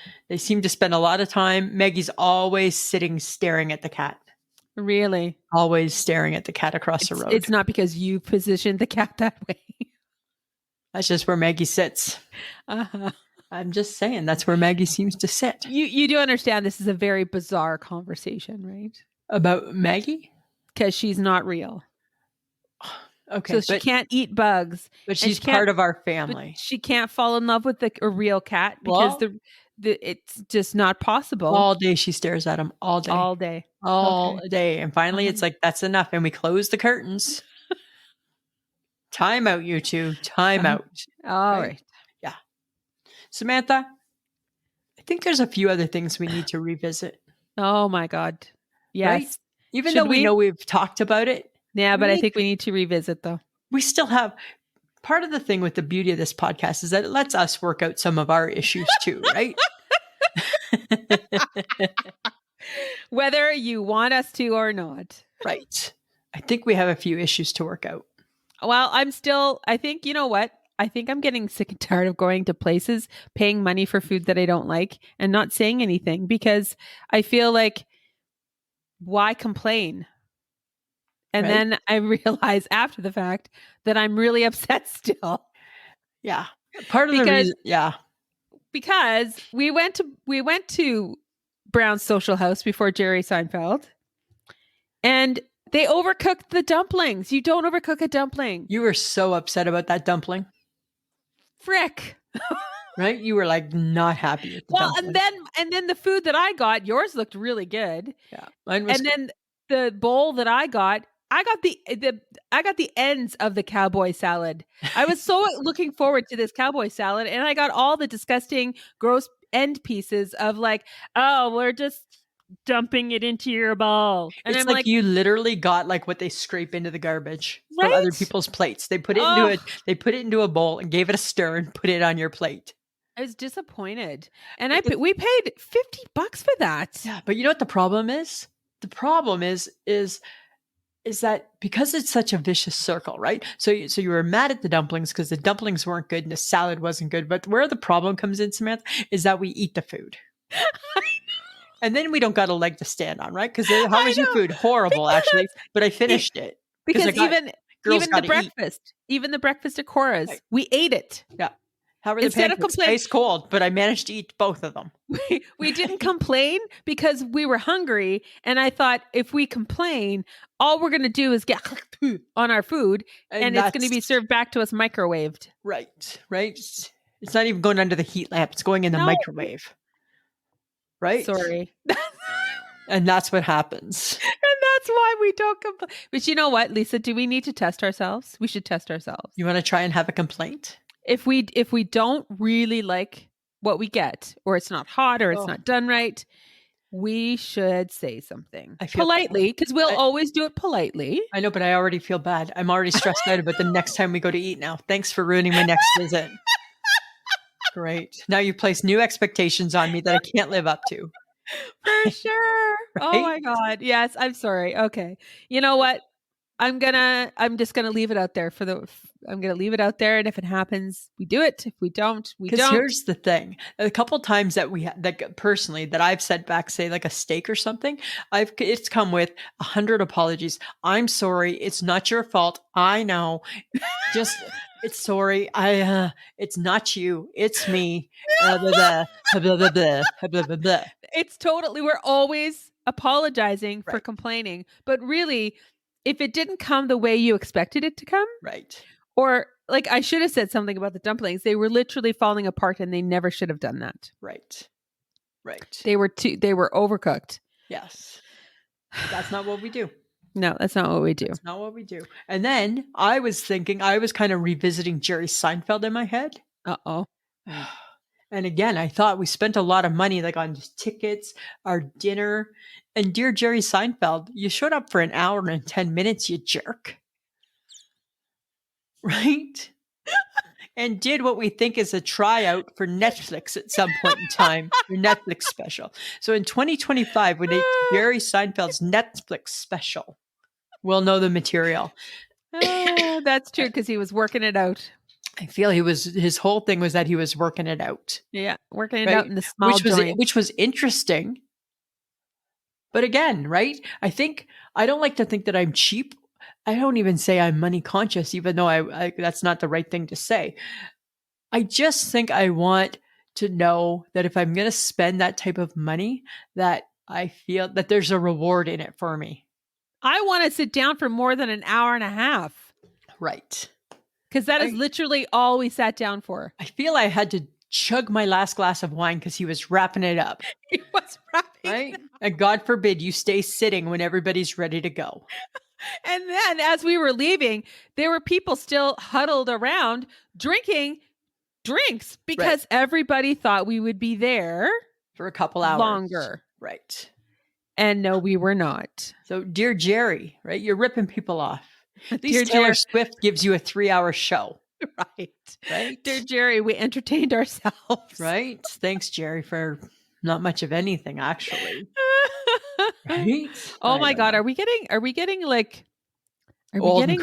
spend a lot of time. Maggie's always sitting staring at the cat. Really? Always staring at the cat across the road. It's not because you positioned the cat that way. That's just where Maggie sits. Uh-huh. I'm just saying that's where Maggie seems to sit. You do understand this is a very bizarre conversation, right? About Maggie? Because she's not real. Okay. So she can't eat bugs. But she's part of our family. She can't fall in love with a real cat because it's just not possible. All day she stares at him. All day. All day. All day. And finally it's like, that's enough. And we close the curtains. Time out, you two. Time out. All right. Yeah. Samantha, I think there's a few other things we need to revisit. Oh my God. Yes. Right? Even though we know we've talked about it. Yeah, but I think we need to revisit though. We still have part of the thing with the beauty of this podcast is that it lets us work out some of our issues too, right? Whether you want us to or not. Right. I think we have a few issues to work out. Well, I think, you know what? I think I'm getting sick and tired of going to places, paying money for food that I don't like and not saying anything because I feel like, why complain? And then I realize after the fact that I'm really upset still. Yeah. Part of the reason, yeah. Because we went to Brown's Social House before Jerry Seinfeld and they overcooked the dumplings. You don't overcook a dumpling. You were so upset about that dumpling. Frick. Right? You were like not happy with the dumpling. and then the food that I got, yours looked really good. Yeah. Mine was then the bowl that I got the ends of the cowboy salad. I was so looking forward to this cowboy salad and I got all the disgusting gross end pieces of like, oh, we're just dumping it into your bowl. And it's I'm like you literally got like what they scrape into the garbage right? from other people's plates. They put it into a bowl and gave it a stir and put it on your plate. I was disappointed. And we paid $50 for that. Yeah, but you know what the problem is? The problem is that because it's such a vicious circle, right? So you were mad at the dumplings because the dumplings weren't good and the salad wasn't good. But where the problem comes in, Samantha, is that we eat the food. I know. And then we don't got a leg to stand on, right? Because how was your food? Horrible, actually. But I finished it. Because even the breakfast at Cora's, right. We ate it. Yeah. How were the Instead of pancakes? Ice cold, but I managed to eat both of them. We didn't complain because we were hungry. And I thought if we complain, all we're going to do is get on our food and it's going to be served back to us microwaved. Right. It's not even going under the heat lamp. It's going in the microwave. Right? Sorry. And that's what happens. And That's why we don't complain. But you know what, Lisa? Do we need to test ourselves? We should test ourselves. You want to try and have a complaint? If we don't really like what we get, or it's not hot, or it's not done right, we should say something I feel politely, because we'll always do it politely. I know, but I already feel bad. I'm already stressed out about the next time we go to eat now. Thanks for ruining my next visit. Great. Now you've placed new expectations on me that I can't live up to. For sure. Right? Oh my God. Yes, I'm sorry. Okay. You know what? I'm just gonna leave it out there I'm gonna leave it out there, and if it happens, we do it. If we don't, we don't. Because here's the thing: a couple times that personally that I've sent back, say like a steak or something, it's come with 100 apologies. I'm sorry. It's not your fault. I know. Just it's sorry. It's not you. It's me. It's totally. We're always apologizing for Right. complaining, but really, if it didn't come the way you expected it to come, Right. or like I should have said something about the dumplings. They were literally falling apart, and they never should have done that. Right. Right. They were overcooked. Yes. That's not what we do. No, that's not what we do. That's not what we do. And then I was kind of revisiting Jerry Seinfeld in my head. Uh-oh. And again, I thought we spent a lot of money like on tickets, our dinner. And dear Jerry Seinfeld, you showed up for an hour and 10 minutes, you jerk. Right? And did what we think is a tryout for Netflix at some point in time, your Netflix special. So in 2025, when it's Jerry Seinfeld's Netflix special, we'll know the material. Oh, that's true, because he was working it out. I feel his whole thing was that he was working it out. Yeah, working it out in the small which was interesting. But again, right? I don't like to think that I'm cheap. I don't even say I'm money conscious, even though I that's not the right thing to say. I just think I want to know that if I'm going to spend that type of money, that I feel that there's a reward in it for me. I want to sit down for more than an hour and a half. Right. Because that is literally all we sat down for. I feel I had to chug my last glass of wine because he was wrapping it up. He was wrapping right? And God forbid you stay sitting when everybody's ready to go. And then as we were leaving, there were people still huddled around drinking drinks because everybody thought we would be there for a couple hours longer. Right. And no, we were not. So dear Jerry, right? You're ripping people off. At least Taylor Swift gives you a 3-hour show. Right. Right. Dear Jerry, we entertained ourselves. Right. Thanks, Jerry, for not much of anything, actually. Right? Oh my God. Are we getting like old and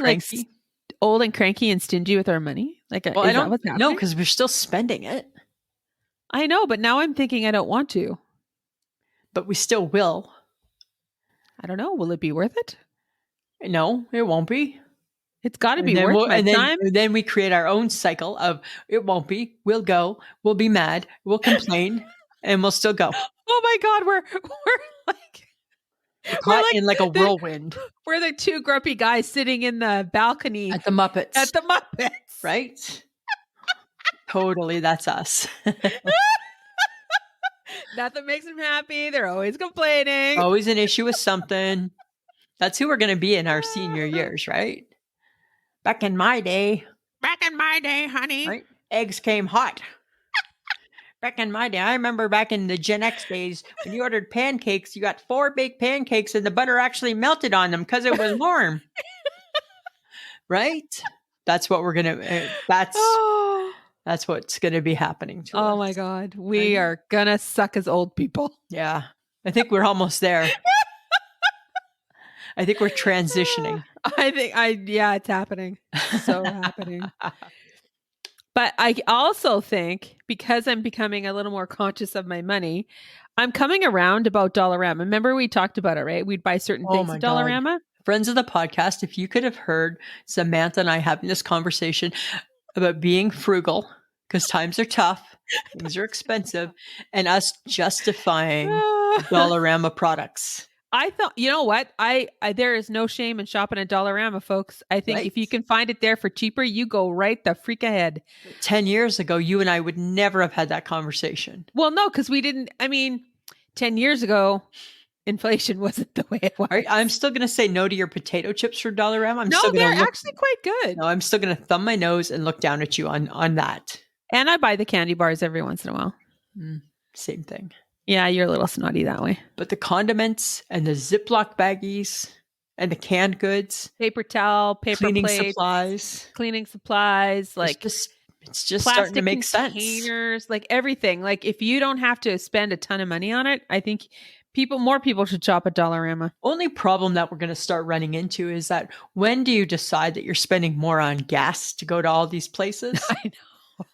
cranky and stingy with our money? Like, well, I don't know, because we're still spending it. I know, but now I'm thinking I don't want to. But we still will. I don't know. Will it be worth it? No, it won't be. It's got to be worth my time. And then we create our own cycle of it won't be. We'll go. We'll be mad. We'll complain, and we'll still go. Oh my God, we're caught in like a whirlwind. We're the two grumpy guys sitting in the balcony at the Muppets. Right? Totally, that's us. Nothing makes them happy. They're always complaining. Always an issue with something. That's who we're going to be in our senior years, right? Back in my day, honey. Right? Eggs came hot. Back in my day, I remember back in the Gen X days, when you ordered pancakes, you got 4 baked pancakes and the butter actually melted on them because it was warm. Right? That's what we're going to, that's what's going to be happening to us. Oh my God. We are going to suck as old people. Yeah. I think we're almost there. I think we're transitioning. It's happening. So happening. But I also think, because I'm becoming a little more conscious of my money, I'm coming around about Dollarama. Remember we talked about it, right? We'd buy certain things at Dollarama. God. Friends of the podcast, if you could have heard Samantha and I having this conversation about being frugal, because times are tough, things are expensive, and us justifying Dollarama products. I thought, you know what? I there is no shame in shopping at Dollarama, folks. I think if you can find it there for cheaper, you go right the freak ahead. 10 years ago, you and I would never have had that conversation. Well, no, because we didn't. I mean, 10 years ago, inflation wasn't the way it was. I'm still going to say no to your potato chips for Dollarama. No, they're actually quite good. No, I'm still going to thumb my nose and look down at you on that. And I buy the candy bars every once in a while. Same thing. Yeah, you're a little snotty that way. But the condiments and the Ziploc baggies and the canned goods, paper towel, paper cleaning plates, supplies, like it's just starting to make sense. Containers, like everything. Like if you don't have to spend a ton of money on it, I think more people should shop at Dollarama. Only problem that we're going to start running into is that when do you decide that you're spending more on gas to go to all these places? I know.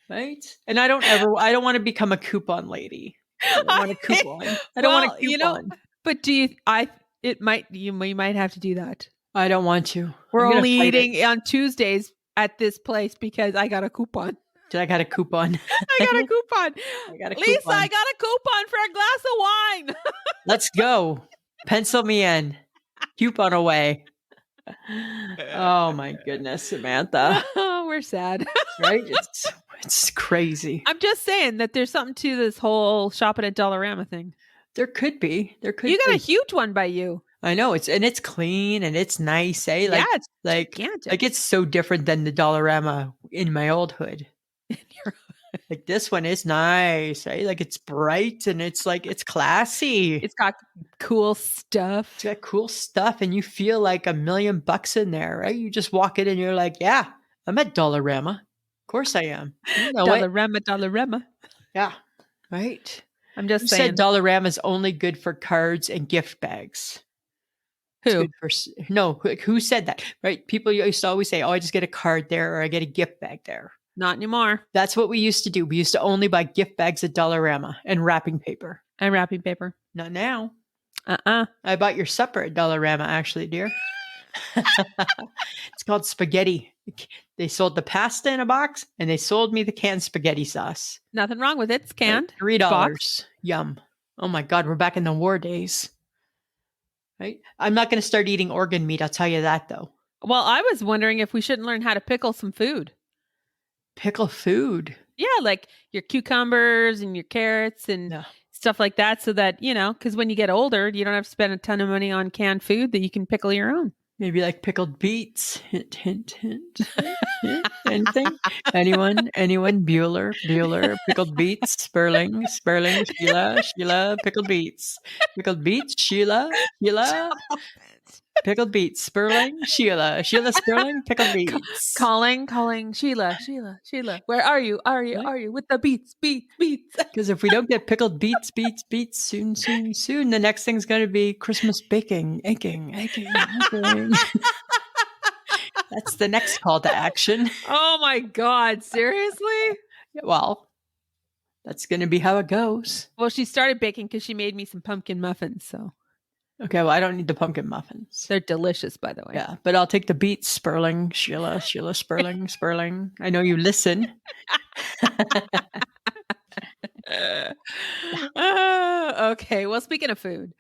Right? And I don't want to become a coupon lady. I don't want a coupon. I don't want a coupon. But you might have to do that. I don't want to. We're only eating on Tuesdays at this place because I got a coupon. I got a coupon. I got a coupon. Lisa, coupon. I got a coupon for a glass of wine. Let's go. Pencil me in. Coupon away. Oh my goodness, Samantha. Oh, we're sad. Right? It's crazy. I'm just saying that there's something to this whole shopping at Dollarama thing. There could be. You got a huge one by you. I know it's clean and it's nice, eh? Like, yeah, it's gigantic. Like it's so different than the Dollarama in my old hood. Like this one is nice, eh? Like it's bright and it's classy. It's got cool stuff. It's got cool stuff, and you feel like $1 million in there, right? You just walk in and you're like, yeah, I'm at Dollarama. Of course I am. You know Dollarama. Yeah, right. I'm just saying. saying. Said Dollarama's only good for cards and gift bags. Who? Who said that? Right? People used to always say, "Oh, I just get a card there, or I get a gift bag there." Not anymore. That's what we used to do. We used to only buy gift bags at Dollarama and wrapping paper. Not now. I bought your supper at Dollarama, actually, dear. It's called spaghetti. They sold the pasta in a box, and they sold me the canned spaghetti sauce. Nothing wrong with it. It's canned. $3. Box. Yum. Oh my God, we're back in the war days. Right? I'm not going to start eating organ meat. I'll tell you that, though. Well, I was wondering if we shouldn't learn how to pickle some food. Pickle food? Yeah, like your cucumbers and your carrots and stuff like that, so that, because when you get older, you don't have to spend a ton of money on canned food, that you can pickle your own. Maybe like pickled beets. Hint, hint, hint. Anything? Anyone? Bueller. Pickled beets. Sperling. Sheila. Pickled beets. Sheila. Pickled beets. Sperling. Sheila. Sperling. Pickled beets. Calling. Sheila. Where are you? With the beets. Because if we don't get pickled beets soon, the next thing's going to be Christmas baking. Aching. That's the next call to action. Oh my God. Seriously? Well, that's going to be how it goes. Well, she started baking because she made me some pumpkin muffins, so. Okay, well, I don't need the pumpkin muffins. They're delicious, by the way. Yeah, but I'll take the beets, Sperling, Sheila, Sperling. I know you listen. Okay, well, speaking of food,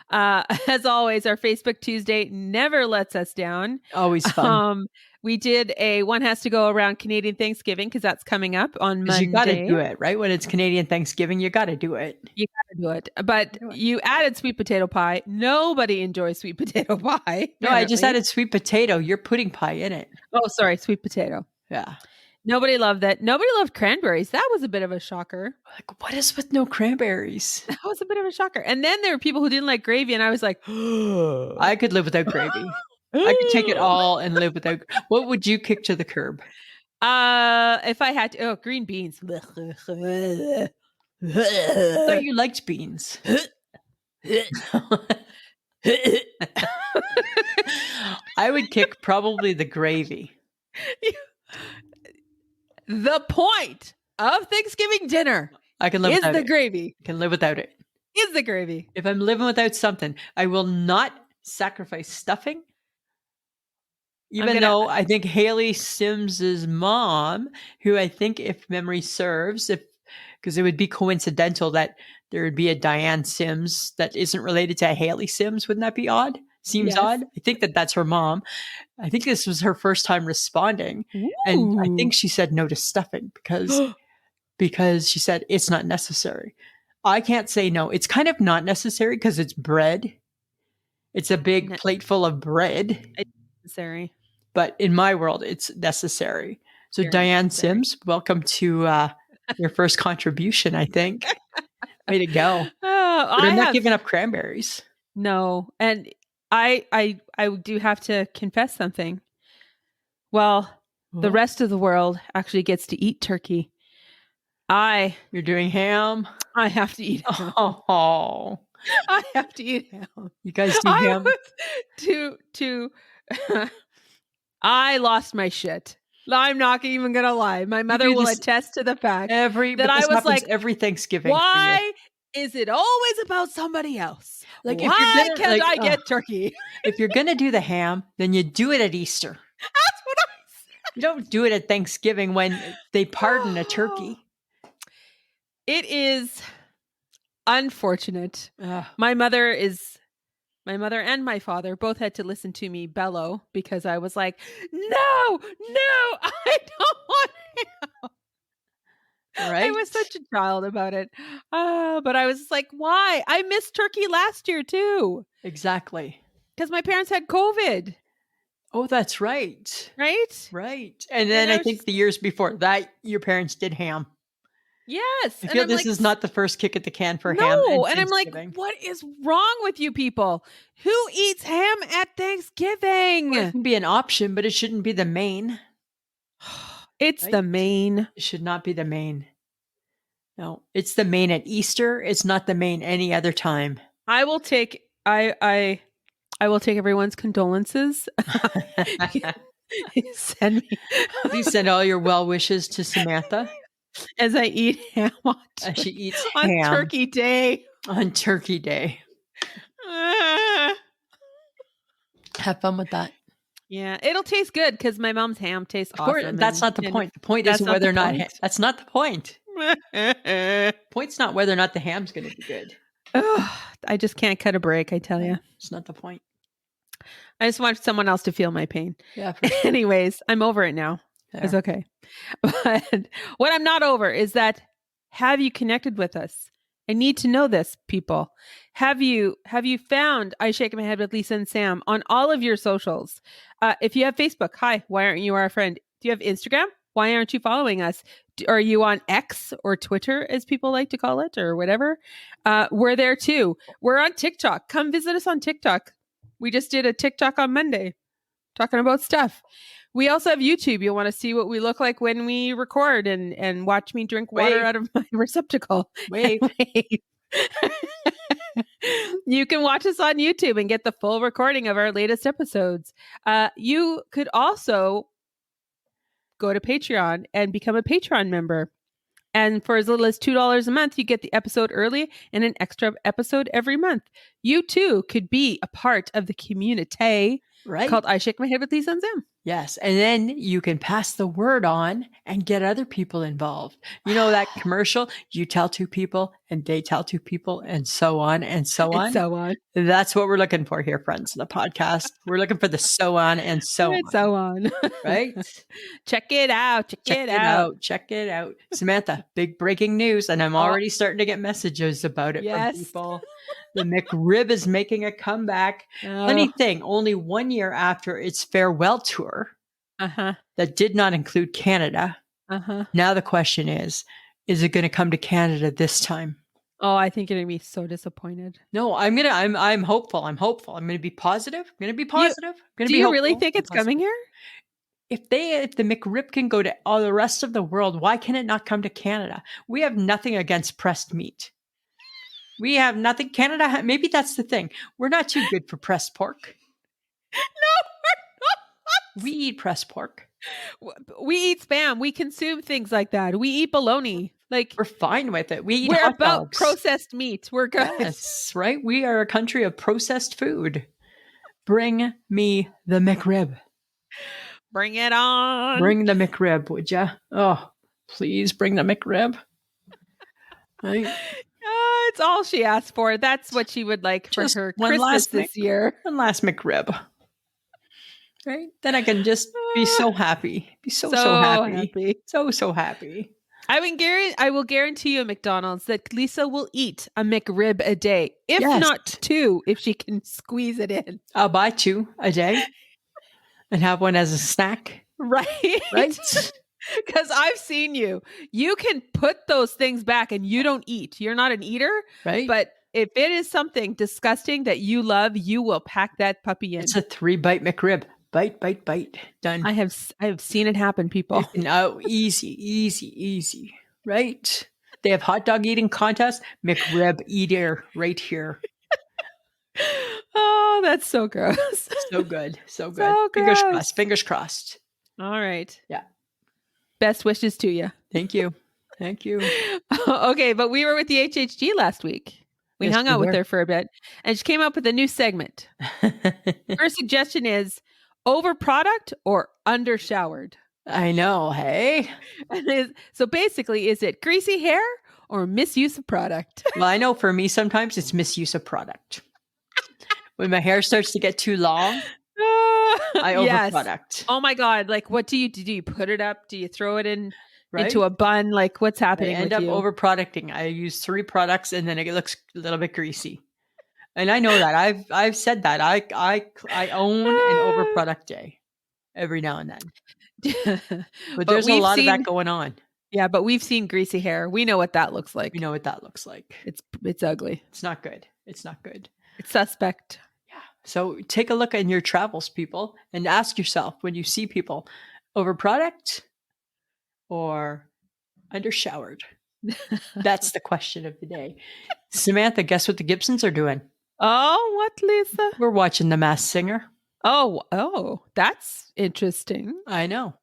as always, our Facebook Tuesday never lets us down. Always fun. We did a one has to go around Canadian Thanksgiving because that's coming up on Monday. You got to do it, right? When it's Canadian Thanksgiving, you got to do it. You got to do it. But you added sweet potato pie. Nobody enjoys sweet potato pie. Apparently. No, I just added sweet potato. You're putting pie in it. Oh, sorry. Sweet potato. Yeah. Nobody loved that. Nobody loved cranberries. That was a bit of a shocker. Like, what is with no cranberries? That was a bit of a shocker. And then there were people who didn't like gravy, and I was like, I could live without gravy. I could take it all and live without. What would you kick to the curb? If I had to, green beans. I thought you liked beans. I would kick probably the gravy. The point of Thanksgiving dinner I can live without the gravy. I can live without it. Is the gravy. If I'm living without something, I will not sacrifice stuffing. Even though I think Haley Sims's mom, who I think, if memory serves, because it would be coincidental that there would be a Diane Sims that isn't related to Haley Sims. Wouldn't that be odd? Seems odd. I think that's her mom. I think this was her first time responding. Ooh. And I think she said no to stuffing because she said it's not necessary. I can't say no. It's kind of not necessary because it's bread. It's a big plate full of bread. It's necessary. But in my world, it's necessary. So Very Diane necessary. Sims, welcome to your first contribution, I think. Way to go. Oh, But I'm not giving up cranberries. No. And I do have to confess something. Well, the rest of the world actually gets to eat turkey. You're doing ham? I have to eat ham. Oh. I have to eat ham. You guys do ham? I lost my shit. I'm not even gonna lie. My mother will attest to the fact that I was like, every Thanksgiving. Why is it always about somebody else? Like, why can't I get turkey? If you're gonna do the ham, then you do it at Easter. That's what I said. You don't do it at Thanksgiving when they pardon a turkey. It is unfortunate. My mother and my father both had to listen to me bellow because I was like, no, I don't want ham. Right? I was such a child about it. But I was like, why? I missed turkey last year too. Exactly. Because my parents had COVID. Oh, that's right. Right. And then I think the years before that, your parents did ham. Yes. I feel this is not the first kick at the can for ham. No, and I'm like, what is wrong with you people? Who eats ham at Thanksgiving? Well, it can be an option, but it shouldn't be the main. It's the main. It should not be the main. No, it's the main at Easter. It's not the main any other time. I will take everyone's condolences. Please send all your well wishes to Samantha. As I eat ham as she eats on ham Turkey Day. On Turkey Day. Have fun with that. Yeah, it'll taste good because my mom's ham tastes awesome. That's not the point. The point is whether or not that's not the point. Point's not whether or not the ham's going to be good. I just can't cut a break, I tell you. It's not the point. I just want someone else to feel my pain. Yeah. Anyways, I'm over it now. There. It's okay. But what I'm not over is that, have you connected with us? I need to know this, people. Have you found I Shake My Head with Lisa and Sam on all of your socials? If you have Facebook, hi, why aren't you our friend? Do you have Instagram? Why aren't you following us? Are you on X or Twitter, as people like to call it, or whatever? We're there too. We're on TikTok. Come visit us on TikTok. We just did a TikTok on Monday talking about stuff. We also have YouTube. You'll want to see what we look like when we record and watch me drink water out of my receptacle. Wait. You can watch us on YouTube and get the full recording of our latest episodes. You could also go to Patreon and become a Patreon member. And for as little as $2 a month, you get the episode early and an extra episode every month. You too could be a part of the community called I Shake My Head with Lisa and Sam. Yes. And then you can pass the word on and get other people involved. You know that commercial, you tell two people and they tell two people and so on and so on. And so on. That's what we're looking for here, friends, in the podcast. We're looking for the so on and so on. So on. Right? Check it out. Check it out. Samantha, big breaking news. And I'm already starting to get messages about it from people. The McRib is making a comeback. Funny thing, only 1 year after its farewell tour that did not include Canada. Now the question is it going to come to Canada this time? Oh, I think you're going to be so disappointed. No, I'm hopeful. I'm hopeful. I'm going to be positive. I'm going to be positive. Do you really think it's coming here? If the McRib can go to all the rest of the world, why can it not come to Canada? We have nothing against pressed meat. We have nothing. Canada, maybe that's the thing. We're not too good for pressed pork. No, we're not. We eat pressed pork. We eat Spam. We consume things like that. We eat bologna. Like, we're fine with it. We're about dogs. Processed meat. We're good. Yes, right? We are a country of processed food. Bring me the McRib. Bring it on. Bring the McRib, would ya? Oh, please bring the McRib. Right? It's all she asked for. That's what she would like for her Christmas this year. One last McRib. Right? Then I can just be so happy. Be so happy. So happy. I will guarantee you at McDonald's that Lisa will eat a McRib a day, if Yes. not 2, if she can squeeze it in. I'll buy 2 a day and have one as a snack. Right? Right? Because I've seen you. You can put those things back and you don't eat. You're not an eater. Right? But if it is something disgusting that you love, you will pack that puppy in. It's a 3-bite McRib. Bite, bite, bite. Done. I have seen it happen, people. Easy. Right? They have hot dog eating contest. McRib eater right here. Oh, that's so gross. So good. So good. So Fingers gross. crossed. Fingers crossed. All right. Yeah. Best wishes to you. Thank you. Thank you. Okay, but we were with the HHG last week. We Yes, hung we out with were. her for a bit, and she came up with a new segment. Her suggestion is over product or under showered. I know, hey? So basically, is it greasy hair or misuse of product? Well, I know for me, sometimes it's misuse of product. When my hair starts to get too long, I over Yes. product. Oh my God. Like, what do you do? Do you put it up? Do you throw it in Right? into a bun? Like, what's I happening end with up you? over producting. I use 3 products and then it looks a little bit greasy. And I know that. I've said that. I own an over product day every now and then. But there's a lot of that going on. Yeah, but we've seen greasy hair. We know what that looks like. We know what that looks like. It's ugly. It's not good. It's not good. It's suspect. Yeah. So take a look in your travels, people, and ask yourself when you see people over product or under showered. That's the question of the day. Samantha, guess what the Gibsons are doing? Oh, what, Lisa? We're watching The Masked Singer. Oh, that's interesting. I know.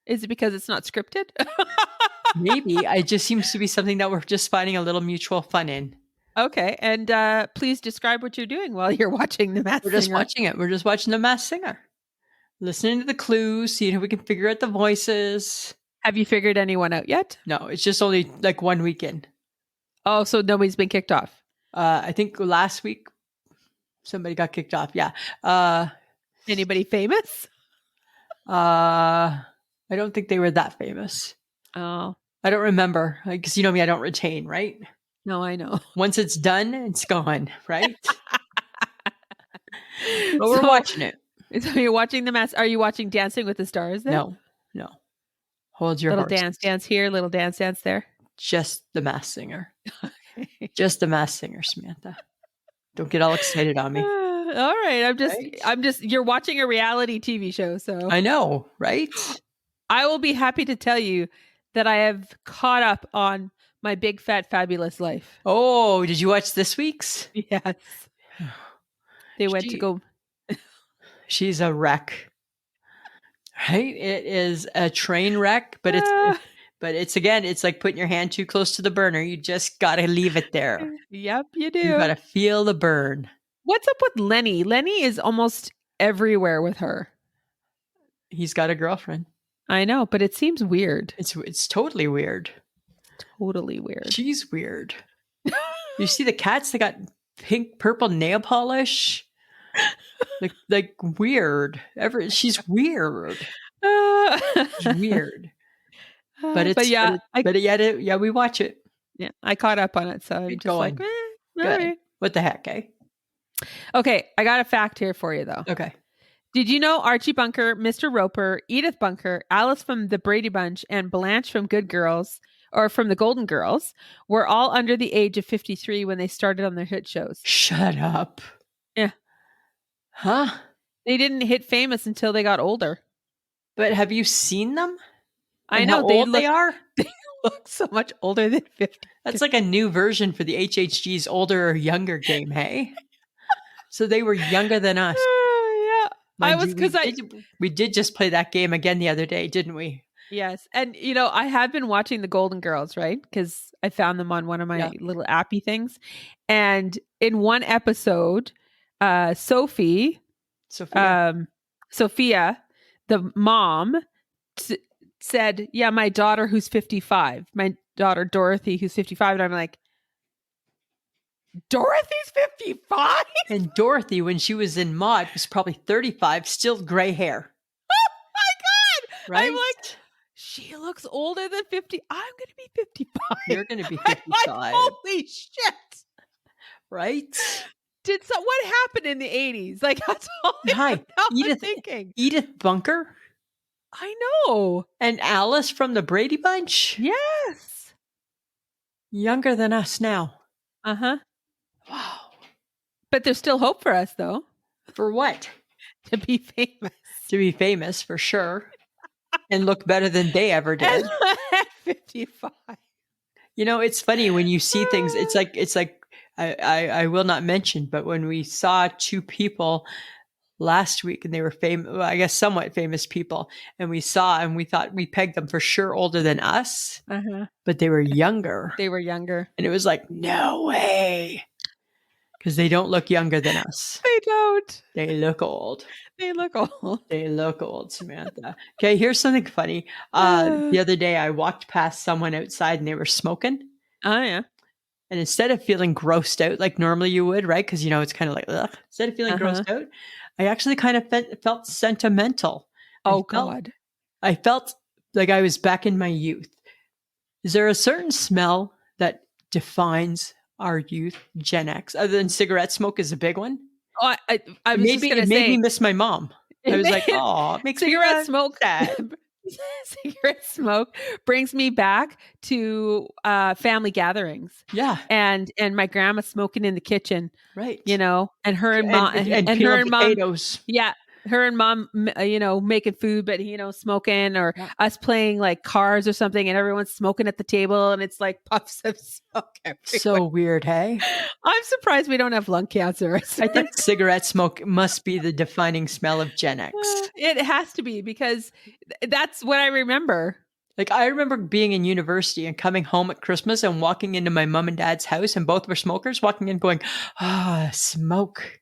Is it because it's not scripted? Maybe. It just seems to be something that we're just finding a little mutual fun in. Okay, and please describe what you're doing while you're watching The Masked Singer. We're just watching it. We're just watching The Masked Singer. Listening to the clues, seeing if we can figure out the voices. Have you figured anyone out yet? No, it's just only like 1 weekend. Oh, so nobody's been kicked off. I think last week somebody got kicked off. Yeah. Anybody famous? I don't think they were that famous. Oh, I don't remember because you know me, I don't retain, right? no, I know. Once it's done, it's gone, right? But we're watching it. So you're watching The Masked. Are you watching Dancing with the Stars then? No. Hold your Little horses. dance here, little dance there. Just The Masked Singer. Just The Masked Singer, Samantha. Don't get all excited on me. All right. Right? I'm just, you're watching a reality TV show. So I know, right? I will be happy to tell you that I have caught up on my big, fat, fabulous life. Oh, did you watch this week's? Yes. They went to go. She's a wreck. Right? It is a train wreck, but it's again, it's like putting your hand too close to the burner. You just got to leave it there. Yep, you do. You got to feel the burn. What's up with Lenny? Lenny is almost everywhere with her. He's got a girlfriend. I know, but it seems weird. It's totally weird. Totally weird. She's weird. You see the cats? They got pink, purple nail polish. Like weird. She's weird. She's weird. But yeah, we watch it. Yeah, I caught up on it, so I'm just like, all right. What the heck, eh? Okay, I got a fact here for you, though. Okay. Did you know Archie Bunker, Mr. Roper, Edith Bunker, Alice from the Brady Bunch, and Blanche from Good Girls, or from the Golden Girls, were all under the age of 53 when they started on their hit shows? Shut up. Yeah. Huh? They didn't hit famous until they got older. But have you seen them? I know how old they are. They look so much older than 50. That's like a new version for the HHG's older or younger game, hey? So they were younger than us. Yeah. We did just play that game again the other day, didn't we? Yes. And, I have been watching the Golden Girls, right? Because I found them on one of my little appy things. And in one episode, Sophia, the mom, said, yeah, my daughter who's 55, my daughter Dorothy who's 55. And I'm like, Dorothy's 55? And Dorothy, when she was in Maude, was probably 35, still gray hair. Oh my God. Right? I'm like, she looks older than 50. I'm going to be 55. You're gonna be I'm like, 55. holy shit. Right? What happened in the 80s? Like, that's all I'm Hi, Edith thinking. Edith Bunker I know. and Alice from the Brady Bunch, Yes. younger than us now. Uh-huh. Wow. But there's still hope for us, though, For what? to be famous. To be famous, for sure, and look better than they ever did. And at 55. You know, it's funny when you see things. It's like I will not mention, but when we saw two people last week, and they were famous, well, I guess somewhat famous people, and we thought we pegged them for sure older than us, Uh-huh. but they were younger, They were younger. and it was like, no way, because they don't look younger than us. They don't. They look old. They look old. They look old, Samantha. Okay, here's something funny. The other day, I walked past someone outside, and they were smoking. Oh, yeah. And instead of feeling grossed out like normally you would, right? Because, it's kind of like, ugh. Instead of feeling grossed out, I actually kind of felt sentimental. God. I felt like I was back in my youth. Is there a certain smell that defines our youth, Gen X, other than cigarette smoke is a big one? Oh, I was just going to It say. made me miss my mom. I was like, oh, it makes cigarette me smoke. sad. Cigarette smoke brings me back to family gatherings. Yeah. And my grandma smoking in the kitchen. Right. And her and mom and her peeling and mom. potatoes. Yeah. Her and mom, making food, but, smoking, or us playing like cars or something, and everyone's smoking at the table, and it's like puffs of smoke everywhere. So weird, hey? I'm surprised we don't have lung cancer. I think cigarette smoke must be the defining smell of Gen X. It has to be, because that's what I remember. Like, I remember being in university and coming home at Christmas and walking into my mom and dad's house, and both were smokers, walking in going, smoke.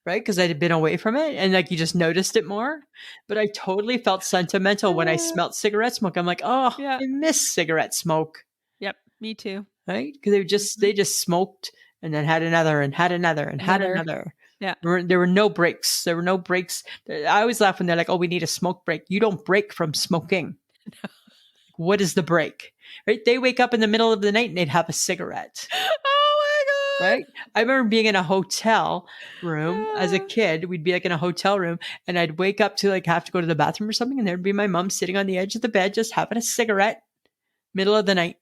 Right? Because I had been away from it, and like you just noticed it more. But I totally felt sentimental when I smelled cigarette smoke. I'm like, I miss cigarette smoke. Yep, me too. Right? Because they just smoked and then had another and had another and had another. Yeah. There were no breaks. There were no breaks. I always laugh when they're like, oh, we need a smoke break. You don't break from smoking. No. What is the break? Right? They wake up in the middle of the night and they'd have a cigarette. Right? I remember being in a hotel room as a kid. We'd be like in a hotel room, and I'd wake up to like have to go to the bathroom or something, and there'd be my mom sitting on the edge of the bed just having a cigarette, middle of the night.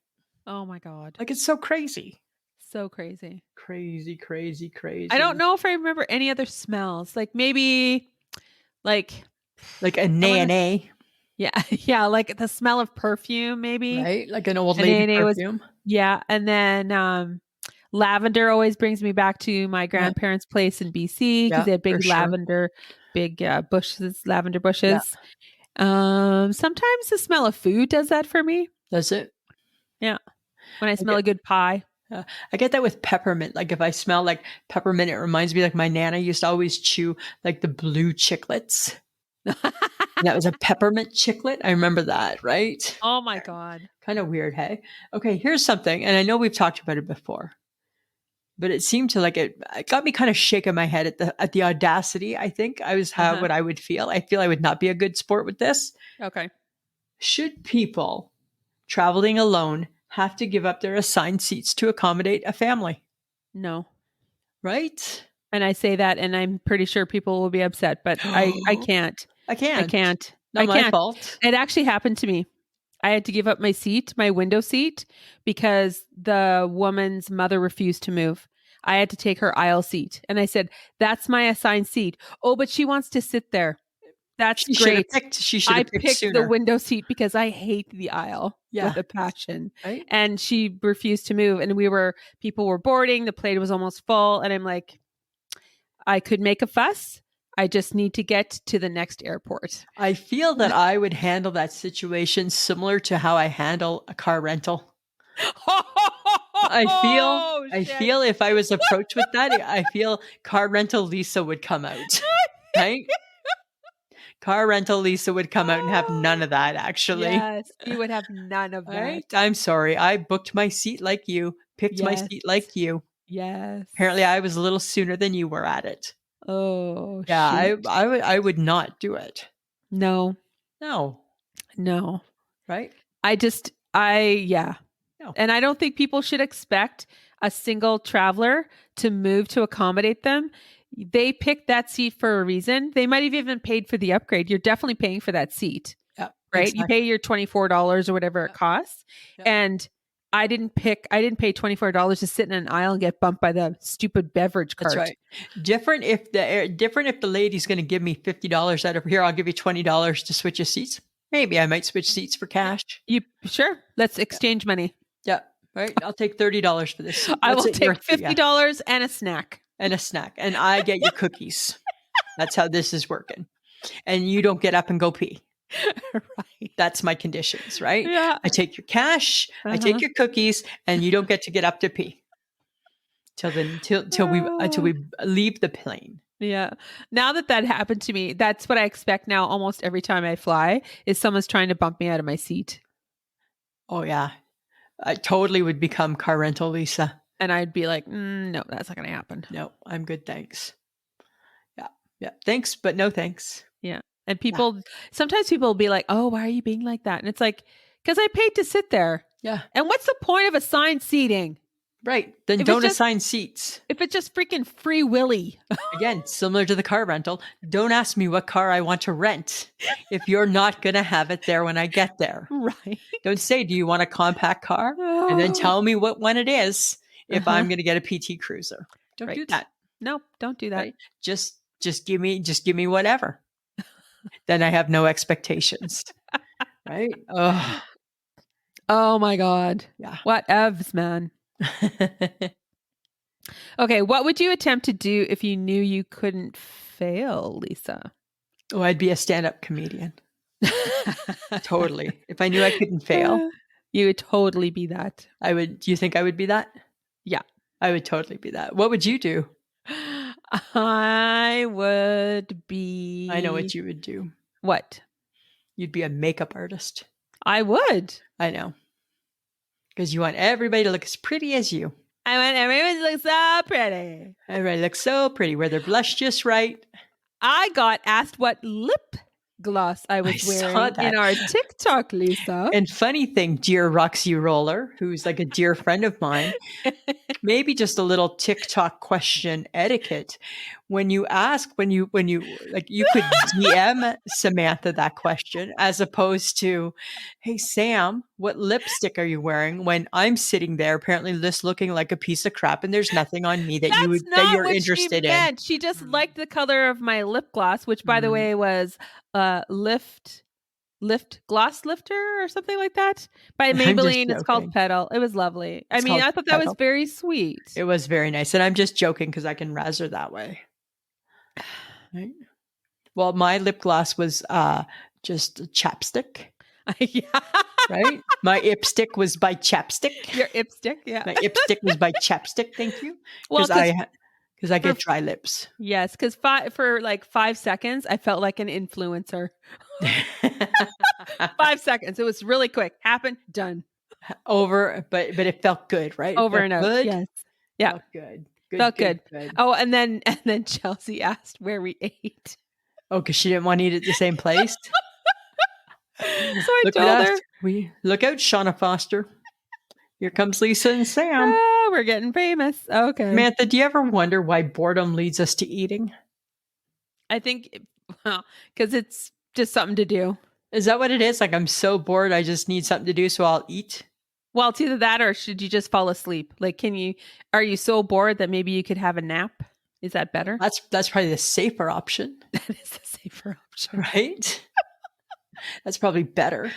Oh my God. Like, it's so crazy. So crazy. Crazy. I don't know if I remember any other smells. Like maybe like a nay. Yeah. Yeah. Like the smell of perfume, maybe. Right? Like an old lady perfume. Yeah. And then lavender always brings me back to my grandparents' place in BC, because they had big lavender, lavender bushes. Yeah. Sometimes the smell of food does that for me. Does it? Yeah. When I smell a good pie. I get that with peppermint. Like if I smell like peppermint, it reminds me like my Nana used to always chew like the blue chiclets. That was a peppermint chiclet. I remember that, right? Oh my God. Kind of weird, hey? Okay, here's something. And I know we've talked about it before, but it seemed to like it got me kind of shaking my head at the audacity. I think I was what I would feel. I feel I would not be a good sport with this. Okay. Should people traveling alone have to give up their assigned seats to accommodate a family? No. Right? And I say that, and I'm pretty sure people will be upset, but I can't. I can't. Not my fault. It actually happened to me. I had to give up my seat, my window seat, because the woman's mother refused to move. I had to take her aisle seat. And I said, that's my assigned seat. Oh, but she wants to sit there. That's great. She should have picked sooner. The window seat because I hate the aisle with a passion. Right? And she refused to move. And people were boarding. The plane was almost full. And I'm like, I could make a fuss. I just need to get to the next airport. I feel that I would handle that situation similar to how I handle a car rental. I feel if I was approached with that, I feel car rental Lisa would come out. Right? Car rental Lisa would come out and have none of that, actually. Yes, you would have none of that. Right? I'm sorry. I booked my seat like you, picked my seat like you. Yes. Apparently, I was a little sooner than you were at it. Oh, yeah. I would not do it. No. No. right? Yeah. No, And I don't think people should expect a single traveler to move to accommodate them. They picked that seat for a reason. They might have even paid for the upgrade. You're definitely paying for that seat, yeah, right? You pay exactly. your $24 or whatever it Yeah, costs. yeah. And I didn't pay $24 to sit in an aisle and get bumped by the stupid beverage That's cart. right. Different if the lady's going to give me $50 out of here, I'll give you $20 to switch your seats. Maybe I might switch seats for cash. You sure? Let's Yeah, exchange money. yeah, right. I'll take $30 for this seat. I What's will it worth take to you? $50 and a snack. And a snack, and I get your cookies. That's how this is working. And you don't get up and go pee. Right. That's my conditions, right? Yeah. I take your cash, I take your cookies, and you don't get to get up to pee till we leave the plane. Yeah. Now that happened to me, that's what I expect now almost every time I fly is someone's trying to bump me out of my seat. Oh yeah, I totally would become car rental Lisa. And I'd be like, no, that's not going to happen. No, I'm good, thanks. Yeah, yeah, thanks, but no thanks. Yeah. And sometimes people will be like, oh, why are you being like that? And it's like, because I paid to sit there. Yeah, And what's the point of assigned seating? right. Then If don't assign seats. If it's just freaking free willy. Again, similar to the car rental, don't ask me what car I want to rent if you're not going to have it there when I get there. Right. Don't say, do you want a compact car? And then tell me what one it is if I'm going to get a PT Cruiser. Don't do that. No, don't do that. Right? Just give me whatever. Then I have no expectations. Right? Oh, Oh my God. yeah. What evs, man. Okay, what would you attempt to do if you knew you couldn't fail, Lisa? Oh, I'd be a stand-up comedian. Totally. If I knew I couldn't fail, you would totally be that. I would. Do you think I would be that? Yeah. I would totally be that. What would you do? I would be. I know what you would do. What? You'd be a makeup artist. I would. I know. Because you want everybody to look as pretty as you. I want everyone to look so pretty. Everybody looks so pretty. Wear their blush just right. I got asked what lip gloss I was wearing in our TikTok, Lisa. And funny thing, dear Roxy Roller, who's like a dear friend of mine, maybe just a little TikTok question etiquette. When you like, you could DM Samantha that question as opposed to, hey Sam, what lipstick are you wearing? When I'm sitting there apparently just looking like a piece of crap and there's nothing on me that you're interested in. She just liked the color of my lip gloss, which by the way was lift gloss lifter or something like that by Maybelline. It's called Petal. It was lovely. I thought that was very sweet. It was very nice. And I'm just joking because I can razz her that way. Right? Well, my lip gloss was just chapstick. Yeah. Right? My ipstick was by chapstick. Your ipstick, yeah. My ipstick was by chapstick. Thank you. Well, because I get dry lips. Yes, because for like 5 seconds, I felt like an influencer. 5 seconds. It was really quick. Happened, done. Over, but it felt good, right? Over and over. Yes. Yeah. Felt good. Felt good. Oh, and then Chelsea asked where we ate. Oh, because she didn't want to eat at the same place. So I told her, look out, Shauna Foster. Here comes Lisa and Sam. Oh, we're getting famous. Okay. Samantha, do you ever wonder why boredom leads us to eating? I think, because it's just something to do. Is that what it is? Like, I'm so bored, I just need something to do, so I'll eat? Well, it's either that or should you just fall asleep? Like, are you so bored that maybe you could have a nap? Is that better? That's probably the safer option. That is the safer option. Right? That's probably better.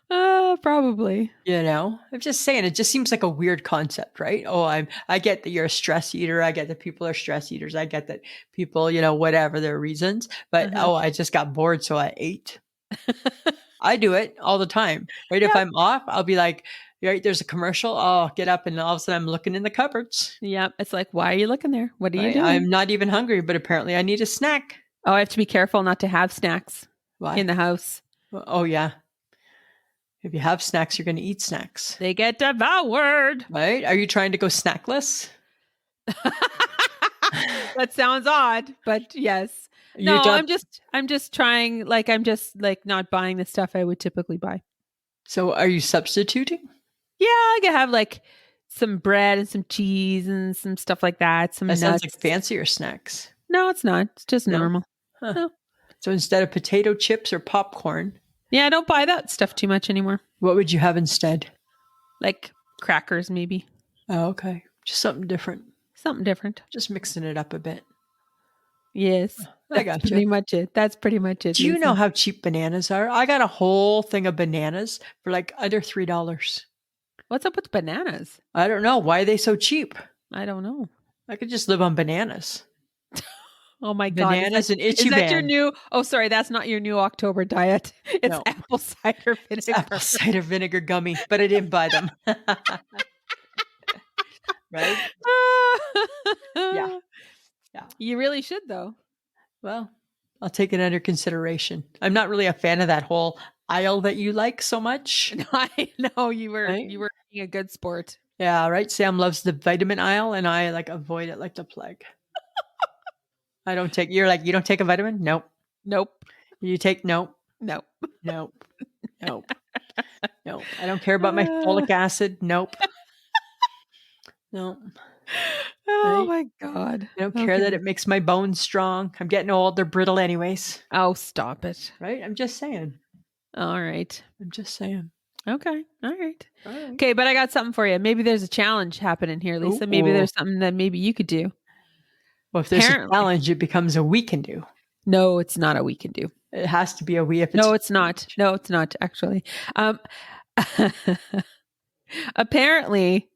Probably. You know, I'm just saying, it just seems like a weird concept, right? Oh, I get that you're a stress eater. I get that people are stress eaters. I get that people, whatever their reasons, but I just got bored. So I ate. I do it all the time, right? Yeah. If I'm off, I'll be like, right, there's a commercial. Oh, get up. And all of a sudden I'm looking in the cupboards. Yeah. It's like, why are you looking there? What are you doing? I'm not even hungry, but apparently I need a snack. Oh, I have to be careful not to have snacks in the house. Oh, yeah. If you have snacks, you're going to eat snacks. They get devoured. Right? Are you trying to go snackless? That sounds odd, but yes. No, I'm just trying, I'm just not buying the stuff I would typically buy. So are you substituting? Yeah, I could have like some bread and some cheese and some stuff like that. Some That sounds nuts. like fancier snacks. No, it's not. It's just No? normal. Huh. No. So instead of potato chips or popcorn, Yeah, I don't buy that stuff too much anymore. what would you have instead? Like crackers, maybe. Oh, okay. Just something different. Something different. Just mixing it up a bit. Yes. I That's gotcha. pretty much it. That's pretty much it. Do you know Lisa. how cheap bananas are? I got a whole thing of bananas for like under $3. What's up with bananas? I don't know. Why are they so cheap? I don't know. I could just live on bananas. Oh my God. Bananas and Is itchy that your ban. new? Oh, sorry. That's not your new October diet. It's No. apple cider It's vinegar. apple cider vinegar gummy, but I didn't buy them. Right? Yeah. Yeah. You really should, though. Well, I'll take it under consideration. I'm not really a fan of that whole aisle that you like so much. No, I know you were Right? being a good sport. Yeah, right. Sam loves the vitamin aisle, and I like avoid it like the plague. I don't take. You're like, you don't take a vitamin? Nope. Nope. You take nope. Nope. Nope. Nope. Nope. I don't care about my folic acid. Nope. No. Oh Right? my God. I don't care that it makes my bones strong. I'm getting old. They're brittle anyways. Oh, stop it. Right? I'm just saying. All right. I'm just saying. Okay. All right. All right. Okay, but I got something for you. Maybe there's a challenge happening here, Lisa. Maybe Ooh. there's something that maybe you could do. Well, if there's Apparently. a challenge, it becomes a we can do. No, it's not a we can do. It has to be a we if it's No, it's not. No, it's not actually. Apparently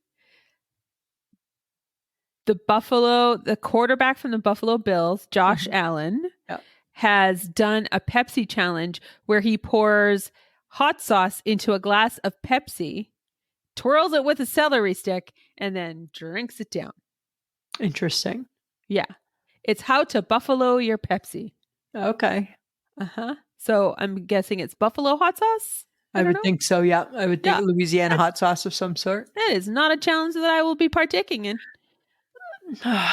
the quarterback from the Buffalo Bills, Josh Allen, Yep. has done a Pepsi challenge where he pours hot sauce into a glass of Pepsi, twirls it with a celery stick, and then drinks it down. Interesting. Yeah. It's how to buffalo your Pepsi. Okay. Uh-huh. So I'm guessing it's buffalo hot sauce? I would don't know. think so. Yeah. I would think Yeah. Louisiana hot sauce of some sort. That is not a challenge that I will be partaking in.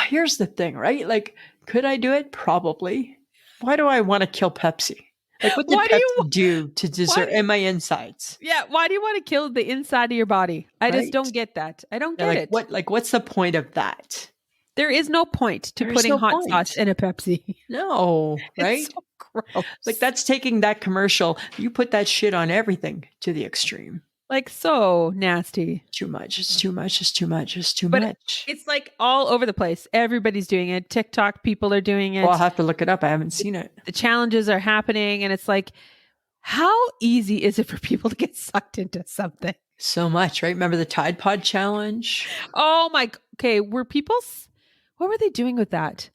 Here's the thing, right? Like, could I do it? Probably. Why do I want to kill Pepsi? Like, what did Why do you- Pepsi do to deserve in my insides? Yeah, why do you want to kill the inside of your body? I Right. just don't get that. I don't Yeah, get like it. what? Like, what's the point of that? There is no point to There is putting no hot point. sauce in a Pepsi. No, right? It's so gross. Like, that's taking that commercial. You put that shit on everything to the extreme. like so nasty. Too much. It's too much. It's too much. It's too But much. It's like all over the place. Everybody's doing it. TikTok people are doing it. Well, I'll have to look it up. I haven't seen it. The challenges are happening, and it's like, how easy is it for people to get sucked into something? So much, right? Remember the Tide Pod challenge? Oh my. Okay, were people? What were they doing with that?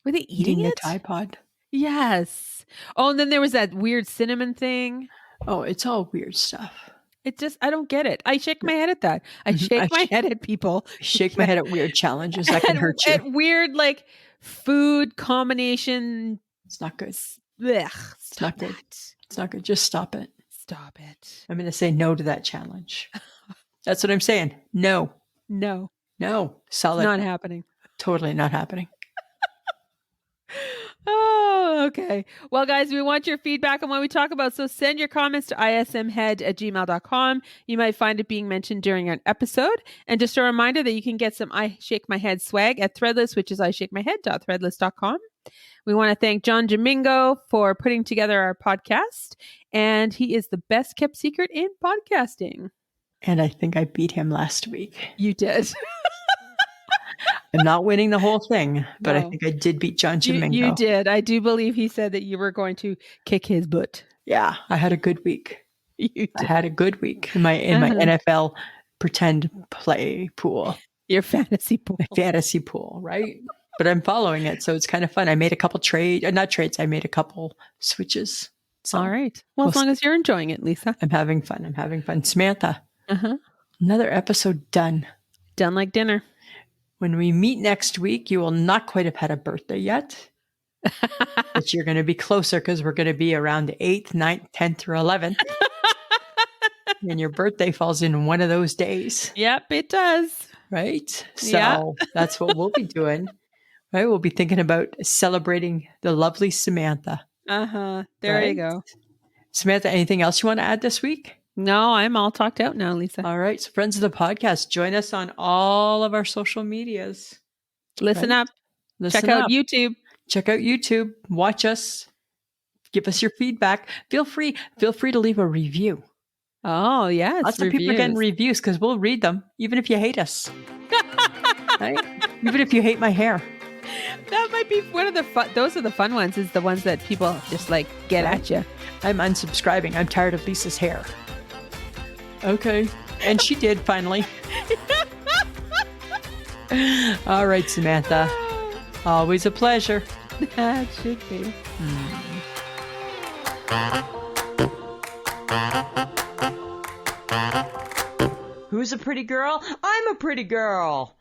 Were they eating the it? Tide Pod. Yes. Oh, and then there was that weird cinnamon thing. Oh, it's all weird stuff. It just, I don't get it. I shake my head at that. I Mhm. shake my head at people. I shake my head at weird challenges that can hurt you. At weird, like, food combination. It's not good. Ugh, It's not good. It's not good. Just stop it. Stop it. I'm going to say no to that challenge. That's what I'm saying. No. No, No. it's Solid. not happening. Totally not happening. Oh, okay. Well, guys, we want your feedback on what we talk about. So send your comments to ismhead@gmail.com. You might find it being mentioned during an episode. And just a reminder that you can get some I Shake My Head swag at Threadless, which is ishakemyhead.threadless.com. We want to thank John Domingo for putting together our podcast. And he is the best kept secret in podcasting. And I think I beat him last week. You did. I'm not winning the whole thing, but I No. think I did beat John Domingo. You did. I do believe he said that you were going to kick his butt. Yeah, I had a good week. You I did. had a good week in my NFL pretend play pool, Your fantasy pool. my fantasy pool, right? But I'm following it, so it's kind of fun. I made a couple not trades. I made a couple switches. So All right. Well, as long as you're enjoying it, Lisa. I'm having fun. I'm having fun. Samantha, Uh-huh. another episode done. Done like dinner. When we meet next week, you will not quite have had a birthday yet, but you're going to be closer because we're going to be around the 8th, 9th, 10th, or 11th. And your birthday falls in one of those days, Yep, it does. right? So Yeah. that's what we'll be doing, right? We'll be thinking about celebrating the lovely Samantha. Uh-huh. There you Right? go. Samantha, anything else you want to add this week? No, I'm all talked out now, Lisa. All right. So friends of the podcast, join us on all of our social medias. Listen right? up. Listen Check out up. YouTube. Check out YouTube. Watch us. Give us your feedback. Feel free to leave a review. Oh, yes. Lots of people are getting reviews because we'll read them, even if you hate us. Right? Even if you hate my hair. That might be one of the fun. Those are the fun ones, is the ones that people just like get at you. I'm unsubscribing. I'm tired of Lisa's hair. Okay. And she did finally. All right, Samantha. Always a pleasure. That should be. Who's a pretty girl? I'm a pretty girl.